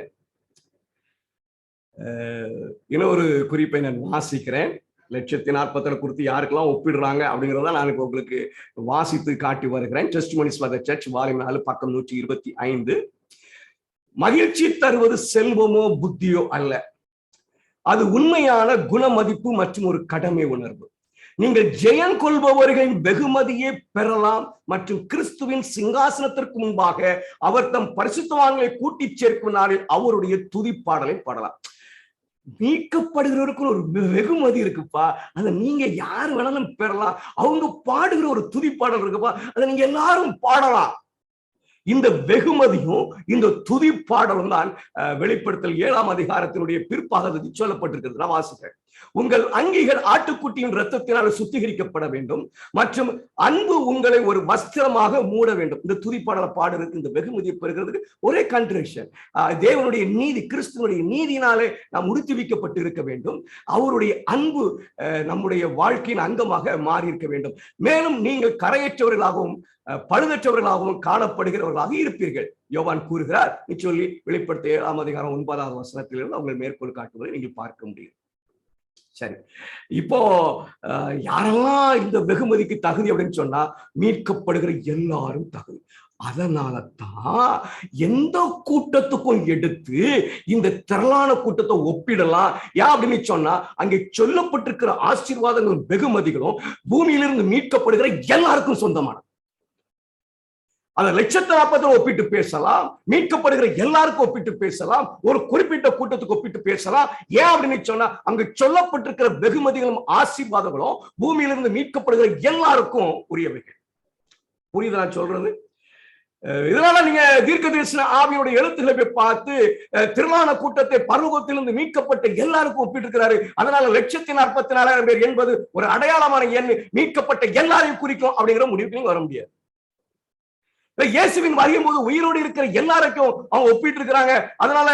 இன்னொரு குறிப்பை நான் வாசிக்கிறேன். 1,40,000 குறித்து யாருக்கெல்லாம் ஒப்பிடுறாங்க அப்படிங்கிறத நான் இப்போ உங்களுக்கு வாசித்து காட்டி வருகிறேன். Testimonies for the search volume 4 பக்கம் 125. மகிழ்ச்சி தருவது செல்வமோ புத்தியோ அல்ல, அது உண்மையான குணமதிப்பு மற்றும் ஒரு கடமை உணர்வு. நீங்கள் ஜெயம் கொள்பவர்களின் வெகுமதியை பெறலாம் மற்றும் கிறிஸ்துவின் சிங்காசனத்திற்கு முன்பாக அவர் தம் பரிசுத்தவான்களை கூட்டி சேர்க்கும் நாளில் அவருடைய துதிப்பாடலை பாடலாம். மீட்கப்படுகிறவருக்கு ஒரு வெகுமதி இருக்குப்பா, அதை நீங்க யாரு வேணாலும் பெறலாம். அவங்க பாடுகிற ஒரு துதிப்பாடல் இருக்குப்பா, அதை நீங்க எல்லாரும் பாடலாம். இந்த வெகுமதியும் இந்த துதி பாடலும் தான் வெளிப்படுத்தல் 7ஆம் அதிகாரத்தினுடைய பிற்பாகத்தில் சொல்லப்பட்டிருக்கிறது. நான் வாசிக்கிறேன். உங்கள் அங்கிகள் ஆட்டுக்குட்டியின் இரத்தத்தினால் சுத்திகரிக்கப்பட வேண்டும் மற்றும் அன்பு உங்களை ஒரு வஸ்திரமாக மூட வேண்டும். இந்த துதிப்பாடலை பாடுறதுக்கு, இந்த வெகுமதியை பெறுகிறதுக்கு ஒரே கண்டிஷன், தேவனுடைய நீதி, கிறிஸ்துவனுடைய நீதியினாலே நாம் உறுதிவிக்கப்பட்டு இருக்க வேண்டும். அவருடைய அன்பு நம்முடைய வாழ்க்கையின் அங்கமாக மாறி இருக்க வேண்டும். மேலும் நீங்கள் கரையற்றவர்களாகவும் பழுதற்றவர்களாகவும் காணப்படுகிறவர்களாக இருப்பீர்கள். யோவான் கூறுகிறார். சொல்லி வெளிப்படுத்த 7ஆம் அதிகாரம் 9வது வசனத்திலிருந்து அவங்க மேற்கோள் காட்டுவதை நீங்கள் பார்க்க முடியும். சரி, இப்போ யாரெல்லாம் இந்த வெகுமதிக்கு தகுதி அப்படின்னு சொன்னா மீட்கப்படுகிற எல்லாரும் தகுதி. அதனாலதான் எந்த கூட்டத்துக்கும் எடுத்து இந்த திரளான கூட்டத்தை ஒப்பிடலாம். ஏன் அப்படின்னு சொன்னா அங்கே சொல்லப்பட்டிருக்கிற ஆசீர்வாதங்களும் வெகுமதிகளும் பூமியிலிருந்து மீட்கப்படுகிற எல்லாருக்கும் சொந்தமானது. அதை 1,40,000 ஒப்பிட்டு பேசலாம், மீட்கப்படுகிற எல்லாருக்கும் ஒப்பிட்டு பேசலாம், ஒரு குறிப்பிட்ட கூட்டத்துக்கு ஒப்பிட்டு பேசலாம். ஏன் அப்படின்னு சொன்னா அங்கு சொல்லப்பட்டிருக்கிற வெகுமதிகளும் ஆசீர்வாதங்களும் பூமியிலிருந்து மீட்கப்படுகிற எல்லாருக்கும் உரியவைகள். புரியுது நான் சொல்றது? இதனால நீங்க தீர்க்கதரிசன ஆவியோட எழுத்துக்களை போய் பார்த்து திரளான கூட்டத்தை பரலோகத்திலிருந்து மீட்கப்பட்ட எல்லாருக்கும் ஒப்பிட்டு இருக்கிறாரு. அதனால 1,44,000 பேர் என்பது ஒரு அடையாளமான எண், மீட்கப்பட்ட எல்லாரையும் குறிக்கும் அப்படிங்கிற முடிவுக்கு வர முடியாது. இயேசுவின் வருகும் போது உயிரோடு இருக்கிற எல்லாருக்கும் அவங்க ஒப்பிட்டு இருக்கிறாங்க. அதனால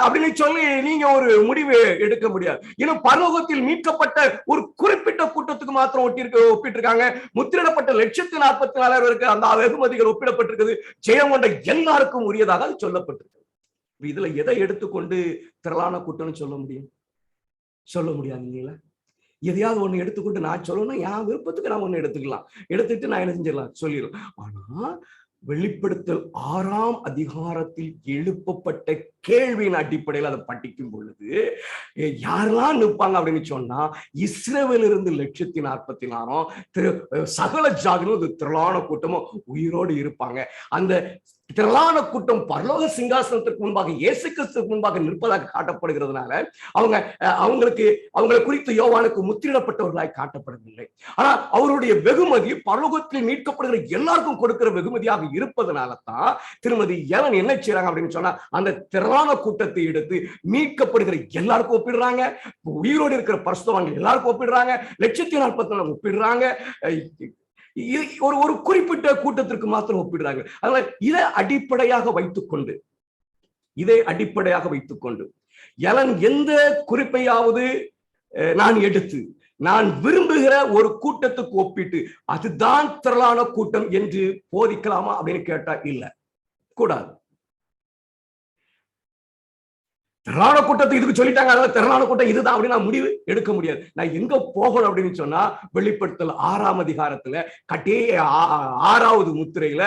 அப்படின்னு சொல்லி நீங்க ஒரு முடிவு எடுக்க முடியாது. இன்னும் பரலோகத்தில் மீட்கப்பட்ட ஒரு குறிப்பிட்ட கூட்டத்துக்கு மாத்திரம் ஒப்பிட்டு இருக்காங்க. முத்திரிடப்பட்ட 144,000 பேருக்கு அந்த வெகுமதிகள் ஒப்பிடப்பட்டிருக்குது. ஜெயம் கொண்ட எல்லாருக்கும் உரியதாக அது சொல்லப்பட்டிருக்கு. இதுல எதை எடுத்துக்கொண்டு திரளான கூட்டம்னு சொல்ல முடியும்? சொல்ல முடியாது இல்லைங்களா? எதையாவது ஒண்ணு எடுத்துக்கொண்டு நான் சொல்லணும், என் விருப்பத்துக்கு நான் ஒண்ணு எடுத்துக்கலாம், எடுத்துட்டு நான் என்ன செஞ்சிடலாம், சொல்லிடலாம். ஆனா வெளிப்படுத்தல் 6ஆம் அதிகாரத்தில் எழுப்பப்பட்ட கேள்வியின் அடிப்படையில் அதை படிக்கும் பொழுது யாரெல்லாம் நிற்பாங்க அப்படின்னு சொன்னா, இஸ்ரவேலில் இருந்து 144,000 சகல ஜாதியிலும் திரளான கூட்டமும் உயிரோடு இருப்பாங்க. அந்த திரளான கூட்டம் பரலோக சிங்காசனத்திற்கு முன்பாக இயேசு கிறிஸ்துவுக்கு முன்பாக நிற்பதாக காட்டப்படுகிறதுனால அவங்களை குறித்து யோவானுக்கு முத்திரிடப்பட்டவர்களாய் காட்டப்படவில்லை. ஆனா அவருடைய வெகுமதி பரலோகத்தில் மீட்கப்படுகிற எல்லாருக்கும் கொடுக்கிற வெகுமதியாக இருப்பதனால தான் திருமதி எலன் என்ன செய்யறாங்க அப்படின்னு சொன்னா, அந்த திரளான கூட்டத்தை எடுத்து மீட்கப்படுகிற எல்லாருக்கும் ஒப்பிடுறாங்க, உயிரோடு இருக்கிற பரிசுத்தவான்கள் எல்லாருக்கும் ஒப்பிடுறாங்க, 144,000 ஒப்பிடுறாங்க, ஒரு குறிப்பிட்ட கூட்டத்திற்கு மாத்திரம் ஒப்பிடுறாங்க. அதனால இதை அடிப்படையாக வைத்துக்கொண்டு எலன் எந்த குறிப்பையாவது நான் எடுத்து நான் விரும்புகிற ஒரு கூட்டத்துக்கு ஒப்பிட்டு அதுதான் திரளான கூட்டம் என்று போதிக்கலாமா அப்படின்னு கேட்டா இல்ல, கூடாது. திரளான கூட்டத்தை இதுக்கு சொல்லிட்டாங்க, அதனால திரளான கூட்டம் இதுதான் அப்படின்னு நான் முடிவு எடுக்க முடியாது. நான் எங்க போகணும் அப்படின்னு சொன்னா, வெளிப்படுத்தல் 6ஆம் அதிகாரத்துல கட்டே 6வது முத்திரையில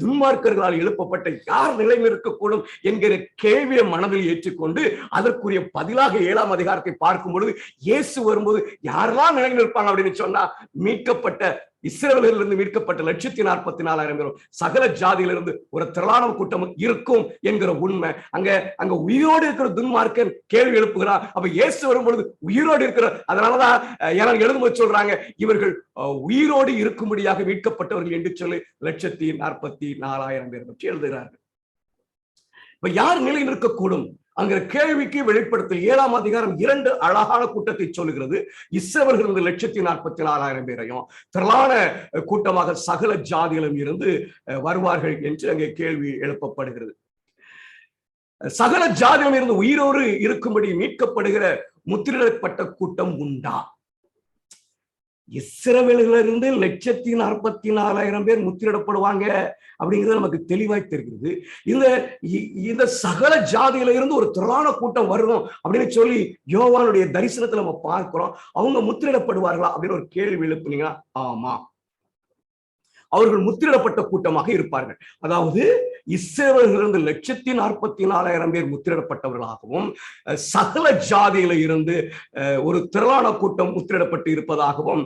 துன்மார்க்கர்களால் எழுப்பப்பட்ட யார் நிலையில் இருக்கக்கூடும் என்கிற கேள்வியை மனதில் ஏற்றுக்கொண்டு அதற்குரிய பதிலாக 7ஆம் அதிகாரத்தை பார்க்கும் பொழுது இயேசு வரும்போது யாரெல்லாம் நிலையில் இருப்பாங்க அப்படின்னு சொன்னா, மீட்கப்பட்ட இஸ்ரவேலிலிருந்து மீட்கப்பட்ட 144,000 பேரும் சகல ஜாதியிலிருந்து ஒரு திரளான கூட்டம் இருக்கும் என்கிற உண்மை. அங்க உயிரோடு இருக்கிற துன்மார்க்கன் கேள்வி எழுப்புகிறார். அப்ப இயேசு வரும் பொழுது உயிரோடு இருக்கிற, அதனாலதான் எழுதும்போது சொல்றாங்க, இவர்கள் உயிரோடு இருக்கும்படியாக மீட்கப்பட்டவர்கள் என்று சொல்லி 144,000 பேர் பற்றி எழுதுகிறார்கள். இப்ப யார் நிலையில் இருக்கக்கூடும் அங்கிற கேள்விக்கு வெளிப்படுத்தல் 7ஆம் அதிகாரம் 2 அழகான கூட்டத்தை சொல்லுகிறது. இஸ்ரவேலர்கள் 144,000 பேரையும் திரளான கூட்டமாக சகல ஜாதிகளும் இருந்து வருவார்கள் என்று அங்கே கேள்வி எழுப்பப்படுகிறது. சகல ஜாதிகளும் இருந்து உயிரோடு இருக்கும்படி மீட்கப்படுகிற முத்திரிடப்பட்ட கூட்டம் உண்டா? இஸ்ரவேலிலிருந்து 144,000 பேர் முத்திரிடப்படுவாங்க அப்படிங்கிறது நமக்கு தெளிவாய் தெரிகிறது. இந்த சகல ஜாதியில இருந்து ஒரு திரளான கூட்டம் வரணும் அப்படின்னு சொல்லி யோவானுடைய தரிசனத்துல நம்ம பார்க்கிறோம். அவங்க முத்திரிடப்படுவார்களா அப்படின்னு ஒரு கேள்வி எழுப்புனீங்கன்னா, ஆமா, அவர்கள் முத்திரிடப்பட்ட கூட்டமாக இருப்பார்கள். அதாவது இஸ்ரவேலிலிருந்து 144,000 பேர் முத்திரிடப்பட்டவர்களாகவும் சகல ஜாதியில இருந்து ஒரு திரளான கூட்டம் முத்திரிடப்பட்டு இருப்பதாகவும்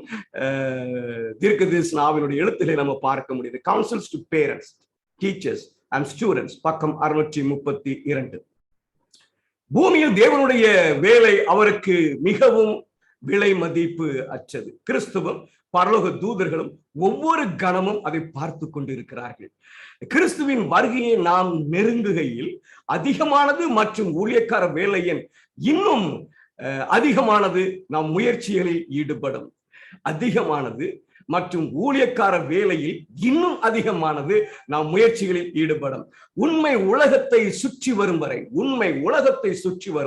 தீர்க்கதரிசனாவினுடைய எழுத்திலே நம்ம பார்க்க முடியுது. Councils to parents, teachers and students, பக்கம் 632. பூமியில் தேவனுடைய வேலை அவருக்கு மிகவும் விலை மதிப்பு அற்றது. கிறிஸ்துவும் பரலோக தூதர்களும் ஒவ்வொரு கணமும் அதை பார்த்து கொண்டிருக்கிறார்கள். கிறிஸ்துவின் வருகையை நாம் நெருங்குகையில் அதிகமானது மற்றும் ஊழியக்கார வேலையின் இன்னும் அதிகமானது நாம் முயற்சிகளில் ஈடுபடும். அதிகமானது மற்றும் ஊழியக்கார வேலையில் இன்னும் அதிகமானது நாம் முயற்சிகளில் ஈடுபடும். உண்மை உலகத்தை சுற்றி வரும்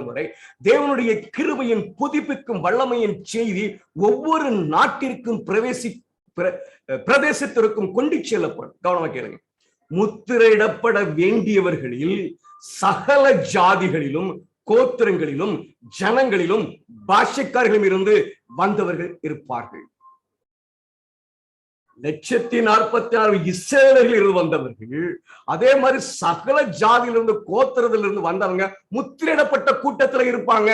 வரை தேவனுடைய கிருபையின் புதுப்பிக்கும் வல்லமையின் செய்தி ஒவ்வொரு நாட்டிற்கும் பிரதேசத்திற்கும் கொண்டு செல்லப்படும். கவனமா கேளுங்க. முத்திரையிடப்பட வேண்டியவர்களில் சகல ஜாதிகளிலும் கோத்திரங்களிலும் ஜனங்களிலும் பாஷைக்காரர்களும் இருந்து வந்தவர்கள் இருப்பார்கள். 144,000 இஸ்ரவேலர்கள் இருந்து வந்தவர்கள், அதே மாதிரி சகல ஜாதியிலிருந்து கோத்திரத்திலிருந்து வந்தவங்க முத்திரையிடப்பட்ட கூட்டத்துல இருப்பாங்க.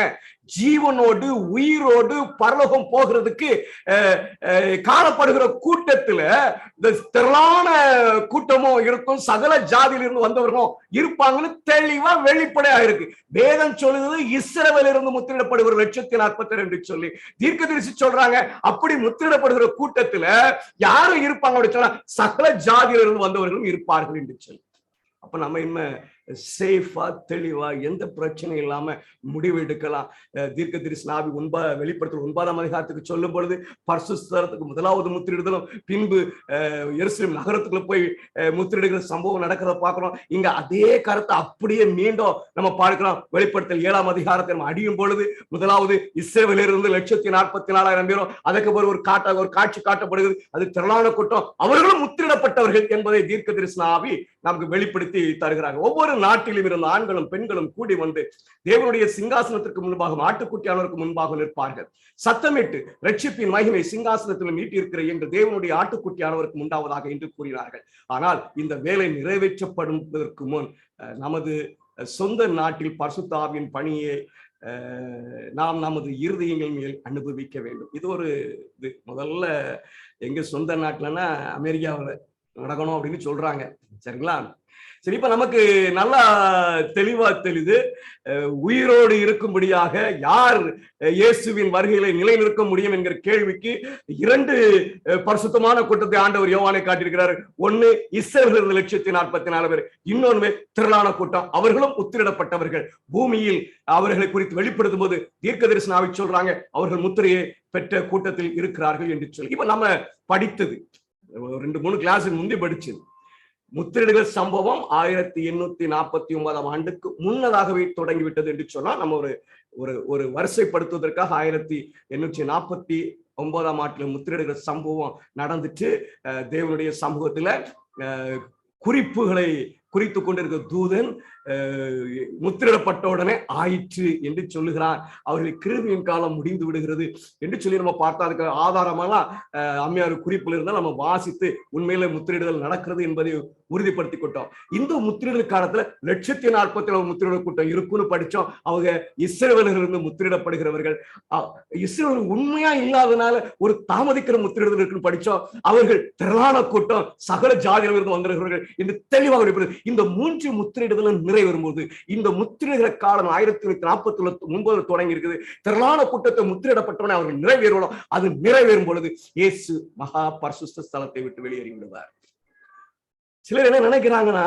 ஜீவனோடு உயிரோடு பரலோகம் போகிறதுக்கு காணப்படுகிற கூட்டத்துல இந்த திரளான கூட்டமும் இருக்கும், சகல ஜாதியிலிருந்து வந்தவர்களும் இருப்பாங்கன்னு தெளிவா வெளிப்படையா இருக்கு. வேதம் சொல்லுது இஸ்ரவேலிலிருந்து முத்திரிடப்படுகிற 142 சொல்லி தீர்க்கதரிசி சொல்றாங்க. அப்படி முத்திரிடப்படுகிற கூட்டத்துல யாரும் இருப்பாங்க அப்படின்னு சொன்னா சகல ஜாதியிலிருந்து வந்தவர்களும் இருப்பார்கள் என்று சொல்லி. அப்ப நம்ம என்ன சேஃபா தெளிவா எந்த பிரச்சனையும் இல்லாம முடிவு எடுக்கலாம். தீர்க்கதரிசன ஆவி வெளிப்படுத்தல் 9ஆம் அதிகாரத்துக்கு சொல்லும் பொழுது பரிசுத்தத்துக்கு முதலாவது முத்திரிடுதலும் பின்பு எருசலேம் நகரத்துக்குள்ள போய் முத்திரிடுகிற சம்பவம் நடக்கிறத பார்க்கிறோம். இங்க அதே கருத்தை அப்படியே மீண்டும் நம்ம பார்க்கிறோம். வெளிப்படுத்தல் 7ஆம் அதிகாரத்தை நம்ம அடியும் பொழுது முதலாவது இஸ்ரவேலிலிருந்து 144,000 பேரும் அதுக்கு ஒரு காட்சி காட்டப்படுகிறது. அது திரளான கூட்டம், அவர்களும் முத்திரிடப்பட்டவர்கள் என்பதை தீர்க்கதரிசன ஆவி நமக்கு வெளிப்படுத்தி தருகிறார்கள். ஒவ்வொரு நாட்டிலும் இருந்த ஆண்களும் பெண்களும் கூடி வந்து தேவனுடைய சிங்காசனத்திற்கு முன்பாக ஆட்டுக்குட்டியானவருக்கு முன்பாக நிற்பார்கள். சத்தமிட்டு ரட்சிப்பின் மகிமை சிங்காசனத்தில் மீட்டிருக்கிற எங்கள் தேவனுடைய ஆட்டுக்குட்டியானவருக்கு உண்டாவதாக என்று கூறினார்கள். ஆனால் இந்த வேலை நிறைவேற்றப்படுவதற்கு முன் நமது சொந்த நாட்டில் பரிசுத்த ஆவியின் பணியை நாம் நமது இருதயங்கள் மேல் அனுபவிக்க வேண்டும். இது ஒரு இது முதல்ல எங்க சொந்த நாட்டுலன்னா அமெரிக்காவில் நடக்கணும் அப்படின்னு சொல்றாங்க. சரிங்களா? சரி, இப்ப நமக்கு நல்லா தெளிவா தெரியுது. உயிரோடு இருக்கும்படியாக யார் இயேசுவின் வருகையில நிலைநிற்க முடியும் என்கிற கேள்விக்கு 2 பரிசுத்தமான கூட்டத்தை ஆண்டவர் யோவானை காட்டியிருக்கிறார். ஒன்னு இஸ்ரவேலர் 144,000 பேர், இன்னொன்னு திரளான கூட்டம், அவர்களும் முத்திரிடப்பட்டவர்கள். பூமியில் அவர்களை குறித்து வெளிப்படுத்தும் போது தீர்க்கதரிசன ஆவி சொல்றாங்க அவர்கள் முத்திரையை பெற்ற கூட்டத்தில் இருக்கிறார்கள் என்று சொல்லி. இப்ப நம்ம படித்தது 2-3 கிளாஸ் முந்தி படிச்சது முத்திரிடுகள் சம்பவம் 1849ஆம் ஆண்டுக்கு முன்னதாகவே தொடங்கிவிட்டது என்று சொன்னா நம்ம ஒரு வரிசைப்படுத்துவதற்காக 1849ஆம் ஆண்டுல முத்திரிடுகள் சம்பவம் நடந்துட்டு தேவனுடைய சமூகத்துல குறிப்புகளை குறித்து கொண்டிருக்கிற தூதன் முத்திரிடப்பட்ட உடனே ஆயிற்று என்று சொல்லுகிறார். அவர்கள் கிருபையின் காலம் முடிந்து விடுகிறது என்று சொல்லி நம்ம பார்த்தா அதுக்கு ஆதாரமெல்லாம் அம்மையார் குறிப்பில் இருந்தால் நம்ம வாசித்து உண்மையில முத்திரிடுதல் நடக்கிறது என்பதை உறுதிப்படுத்தி கொண்டோம். இந்த முத்திரிடல் காலத்துல 1,40,000 முத்திரிடல் கூட்டம் இருக்குன்னு படிச்சோம். அவங்க இஸ்ரவேலிலிருந்து முத்திரிடப்படுகிறவர்கள். இஸ்ரவேல் உண்மையா இல்லாதனால ஒரு தாமதிக்கிற முத்திரிடுதல் இருக்குன்னு படிச்சோம். அவர்கள் திரளான கூட்டம் சகல ஜாதியிலிருந்து வந்திருக்கிறவர்கள் என்று தெளிவாக இந்த 3 முத்திரிடுதலும் நிறைவேறும்போது இந்த முத்திரிடுகிற காலம் 1949 தொடங்கி இருக்குது. திரளான கூட்டத்தை முத்திரிடப்பட்டவனை அவர்கள் நிறைவேறணும். அது நிறைவேறும் பொழுது இயேசு மகா பரிசுத்த ஸ்தலத்தை விட்டு வெளியேறி விடுவார். சிலர் என்ன நினைக்கிறாங்கன்னா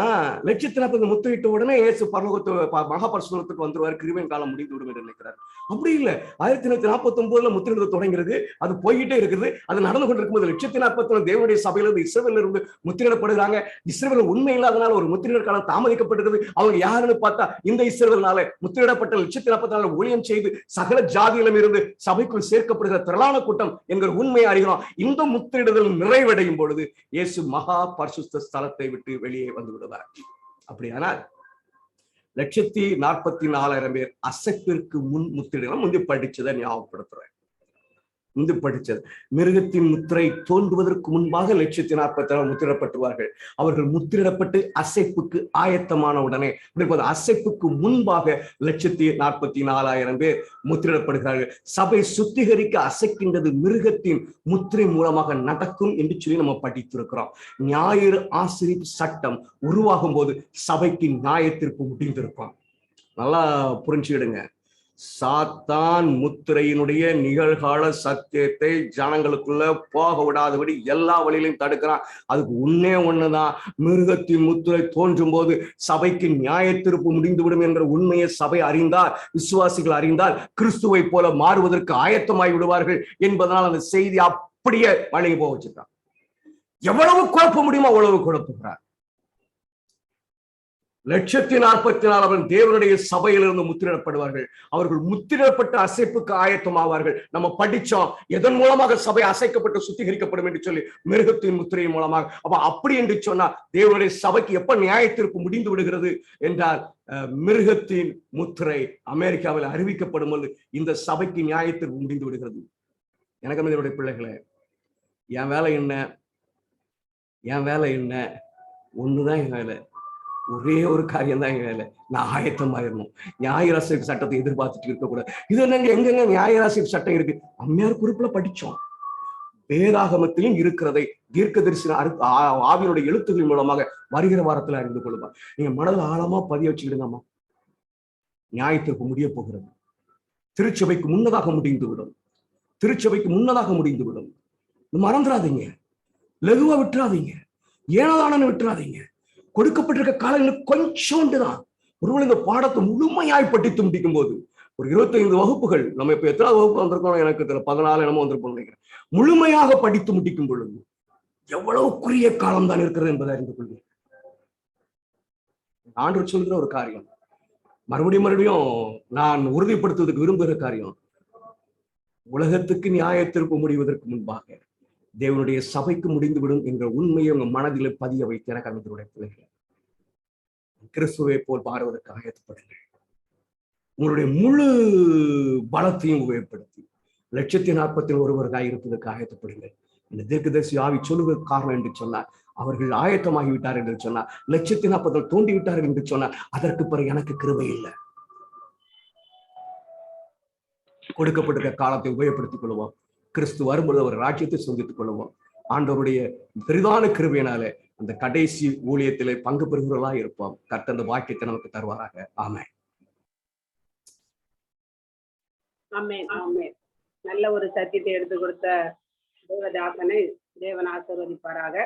140 முத்திரிட்ட உடனே இயேசு பரலோகத்து மகா பரிசுத்தத்துக்கு வந்துருவார், கிருபையின் காலம் முடிந்து விடும் என்று நினைக்கிறார். அப்படி இல்ல. 1949 முத்திரிடுதல் தொடங்கிறது, அது போய்கிட்டே இருக்குது. அது நடந்து கொண்டிருக்கும் போது 140 தேவனுடைய சபையிலிருந்து இஸ்ரவேலில் இருந்து முத்திரிடப்படுகிறாங்க. இஸ்ரவேல் உண்மை இல்லாதனால ஒரு முத்திரிடல் காலம் தாமதிக்கப்பட்டிருக்கிறது. அவங்க யாருன்னு பார்த்தா இந்த இஸ்ரவேல்னால முத்திரிடப்பட்ட 144 ஊழியம் செய்து சகல ஜாதியிலும் இருந்து சபைக்குள் சேர்க்கப்படுகிற திரளான கூட்டம் என்கிற உண்மையை அறிகிறோம். இந்த முத்திரிடுதல் நிறைவடையும் பொழுது இயேசு மகா பரிசுத்த ஸ்தலத்தை விட்டு வெளியே வந்து விடுவார். அப்படியானால் 1,44,000 பேர் அசைப்பிற்கு முன் முத்திரிடலாம். முந்தி படிச்சதை ஞாபகப்படுத்துறேன். முந்தி படிச்சது மிருகத்தின் முத்திரை தோன்றுவதற்கு முன்பாக 1,40,000 முத்திரிடப்பட்டுவார்கள். அவர்கள் முத்திரிடப்பட்டு அசைப்புக்கு ஆயத்தமான உடனே அசைப்புக்கு முன்பாக 1,44,000 பேர் முத்திரிடப்படுகிறார்கள். சபை சுத்திகரிக்க அசைக்கின்றது மிருகத்தின் முத்திரை மூலமாக நடக்கும் என்று சொல்லி நம்ம படித்திருக்கிறோம். ஞாயிறு ஆசிரியப்பு சட்டம் உருவாகும் போது சபைக்கு நியாயத்தீர்ப்பு முடிந்திருக்கும். நல்லா புரிஞ்சுக்கிடுங்க. சாத்தான் முத்திரையினுடைய நிகழ்கால சத்தியத்தை ஜனங்களுக்குள்ள போக விடாதபடி எல்லா வழியிலையும் தடுக்கிறான். அதுக்கு ஒண்ணுதான், மிருகத்தின் முத்திரை தோன்றும் போது சபைக்கு நியாயத்தீர்ப்பு முடிந்துவிடும் என்ற உண்மையை சபை அறிந்தால், விசுவாசிகள் அறிந்தால் கிறிஸ்துவை போல மாறுவதற்கு ஆயத்தமாய் விடுவார்கள் என்பதனால் அந்த செய்தி அப்படியே வழங்கி போக வச்சிருக்கான். எவ்வளவு குழப்ப முடியுமோ அவ்வளவு குழப்புகிறார். 1,40,000 தேவனுடைய சபையிலிருந்து முத்திரிடப்படுவார்கள். அவர்கள் முத்திரிடப்பட்ட அசைப்புக்கு ஆயத்தமாவார்கள். நம்ம படிச்சோம் எதன் மூலமாக சபை அசைக்கப்பட்டு சுத்திகரிக்கப்படும் என்று சொல்லி, மிருகத்தின் முத்திரையின் மூலமாக. அப்ப அப்படி என்று சொன்னா தேவனுடைய சபைக்கு எப்ப நியாயத்தீர்ப்பு முடிந்து விடுகிறது என்றால், மிருகத்தின் முத்திரை அமெரிக்காவில் அறிவிக்கப்படும் போது இந்த சபைக்கு நியாயத்தீர்ப்பு முடிந்து விடுகிறது. எனக்கு என்னுடைய பிள்ளைகளே, என் வேலை என்ன? என் வேலை என்ன? ஒண்ணுதான் என் வேலை. ஒரே ஒரு காரியம் தான் எங்க வேலை. நான் ஆயத்தமாயிரணும். நியாயராசிரியர் சட்டத்தை எதிர்பார்த்துட்டு இருக்கக்கூடாது. இது என்னங்க எங்கெங்க நியாயராசிரியர் சட்டம் இருக்கு? அம்மையார் குறிப்புல படிச்சோம். வேதாகமத்திலும் இருக்கிறதை தீர்க்கதரிசன ஆவியினுடைய எழுத்துக்களின் மூலமாக வருகிற வாரத்துல அறிந்து கொள்ளுமா. நீங்க மனதில் ஆழமா பதிய வச்சுக்கிடுங்கம்மா. நியாயத்திற்கு முடிய போகிறது. திருச்சபைக்கு முன்னதாக முடிந்துவிடும். திருச்சபைக்கு முன்னதாக முடிந்துவிடும். மறந்துடாதீங்க, லகுவா விட்டுறாதீங்க, ஏனதானு விட்டுறாதீங்க. கொடுக்கப்பட்டிருக்க காலங்கள் கொஞ்சோண்டு தான். ஒருவேளை இந்த பாடத்தை முழுமையாய் படித்து முடிக்கும் போது ஒரு 25 வகுப்புகள், நம்ம இப்ப எத்தனாவது வகுப்பு வந்திருக்கோம் எனக்கு தெரியல, 14 என்னமோ வந்திருப்போம் நினைக்கிறேன். முழுமையாக படித்து முடிக்கும் பொழுது எவ்வளவு குறுகிய காலம் தான் இருக்கிறது என்பதை அறிந்து கொள்வீர்கள். ஆண்டவர் சொல்கிற ஒரு காரியம், மறுபடியும் நான் உறுதிப்படுத்துவதற்கு விரும்புகிற காரியம், உலகத்துக்கு நியாய தீர்ப்பு முடிவதற்கு முன்பாக தேவனுடைய சபைக்கு முடிந்துவிடும் என்ற உண்மையை உங்க மனதில் பதிய வைத்து எனக்கு அமைதியுடைய பிள்ளைகள், கிறிஸ்துவை போல் மாறுவதற்கு ஆயத்தப்படுங்கள். உங்களுடைய முழு பலத்தையும் உபயோகப்படுத்தி 141,000 இருப்பதற்கு ஆயத்தப்படுங்கள். இந்த தீர்க்கதரிசி ஆவி சொல்லுவது காரணம் என்று சொன்னார், அவர்கள் ஆயத்தமாகிவிட்டார் என்று சொன்னார், 140,000 தோண்டி விட்டார்கள் என்று சொன்னார். அதற்கு பிறகு எனக்கு கிருபை இல்லை. கொடுக்கப்பட்ட காலத்தை உபயோகப்படுத்திக் கொள்வோம். கிறிஸ்து வரும்பொழுது அவர் ராஜ்யத்தை சந்தித்துக் கொள்வோம். ஆண்டவருடைய பெரிதான கிருபையினாலே அந்த கடைசி ஊழியத்திலே பங்கு பெறுகிறவர்களா இருப்போம். கர்த்தர் அந்த வாக்கியத்தை நமக்கு தருவாராக. ஆமென். ஆமென். ஆமென். நல்ல ஒரு சத்தியத்தை எடுத்து கொடுத்த தேவதாசனை தேவன் ஆசீர்வதிப்பாராக.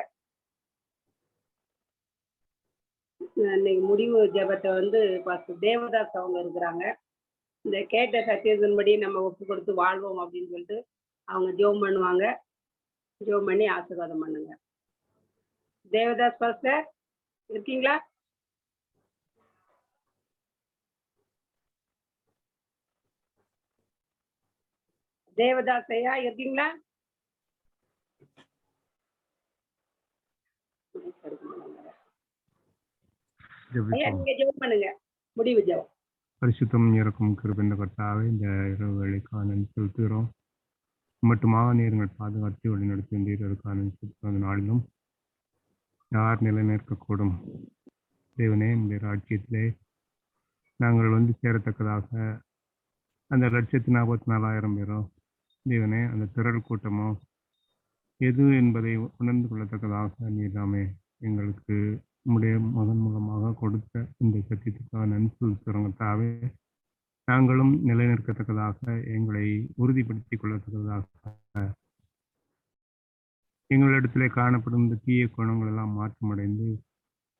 இன்னைக்கு முடிவு ஜெபத்தை தேவதாஸ் அவங்க இருக்கிறாங்க. இந்த கேட்ட சத்தியத்தின்படி நம்ம ஒப்பு கொடுத்து வாழ்வோம் அப்படின்னு சொல்லிட்டு அவங்க ஜெபம் பண்ணுவாங்க. ஜெபம் பண்ணி ஆசீர்வாதம் பண்ணுங்க. தேவதாஸ் பாஸ்டர் இருக்கீங்களா? தேவதாஸ் ஐயா இருக்கீங்களா? ஐயா நீங்க ஜெபம் பண்ணுங்க. முடிவு ஜெபம். பரிசுத்தம் இறக்கும் கிருபையுள்ள கர்த்தாவே, இந்த இரவு வேளைக்கான செலுத்துகிறோம். மட்டுமாக நீர்கள் பாதுகாத்து வழிநடத்தி வந்தீர்களுக்கான நாளிலும் யார் நிலைநிற்கக்கூடும் தேவனே, இந்த ராஜ்யத்திலே நாங்கள் சேரத்தக்கதாக அந்த 144,000 பேரோ தேவனே, அந்த திரள் கூட்டமோ எது என்பதை உணர்ந்து கொள்ளத்தக்கதாக நீதாமே எங்களுக்கு உம்முடைய மகன் மூலமாக கொடுத்த இந்த சத்தியத்துக்காக நன்றி செலுத்துகிறோம் கர்த்தாவே. நாங்களும் நிலைநிற்கத்தக்கதாக எங்களை உறுதிப்படுத்திக் கொள்ளத்தக்கதாக எங்களிடத்திலே காணப்படும் இந்த தீய குணங்கள் எல்லாம் மாற்றமடைந்து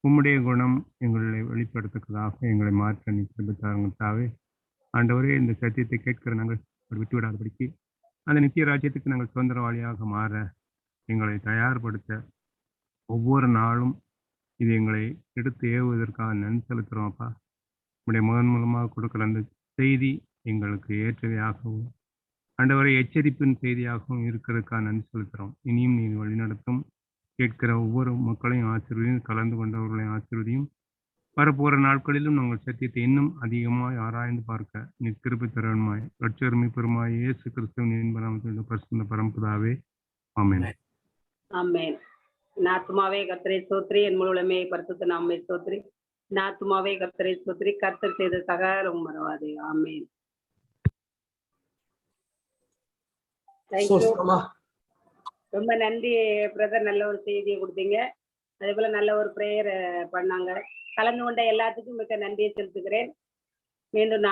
உம்முடைய குணம் எங்களை வெளிப்படுத்தக்கதாக எங்களை மாற்ற நிச்சயத்தாருங்கத்தாவே. ஆண்டவரே, இந்த சத்தியத்தை கேட்கிற நாங்கள் விட்டுவிடாதபடிக்கு அந்த நித்திய ராஜ்யத்துக்கு நாங்கள் சுதந்திரவாளியாக மாற எங்களை தயார்படுத்த ஒவ்வொரு நாளும் இது எங்களை எடுத்து ஏவுவதற்காக நன்றி செலுத்துகிறோம் அப்பா. உங்களுடைய மகன் மூலமாக கொடுக்குற அந்த செய்தி எங்களுக்கு ஏற்றவையாகவும் ஆண்டவரை எச்சரிப்பின் செய்தியாகவும் இருக்கிறதுக்காக நன்றி செலுத்துகிறோம். இனியும் நீ வழிநடத்தும் கேட்கிற ஒவ்வொரு மக்களையும் ஆசீர்வதியும், கலந்து கொண்டவர்களையும் ஆசீர்வதியும். வரப்போகிற நாட்களிலும் நாங்கள் சத்தியத்தை இன்னும் அதிகமாக ஆராய்ந்து பார்க்க நீ கிருபை தருவமாய் ரட்சகருமை பெருமாய் இயேசு கிறிஸ்துவின் பரிசுத்த பரம்பராவே. ஆமென். ஆமென். நாத்துமாவே கர்த்தரை ஸ்தோத்திரி, என் முழுவதுமே பரிசுத்த நாமமே ஸ்தோத்திரி. நாத்துமாவே கர்த்தரை ஸ்தோத்திரி, கர்த்தர் செய்த சகலம் மறவாதே. ஆமென். ரொம்ப நன்றி பிரதர், நல்ல ஒரு செய்தியை கொடுத்தீங்க. அதே போல நல்ல ஒரு பிரேயர் பண்ணாங்க. கலந்து கொண்ட எல்லாத்துக்கும் மிக்க நன்றியை செலுத்துகிறேன். மீண்டும்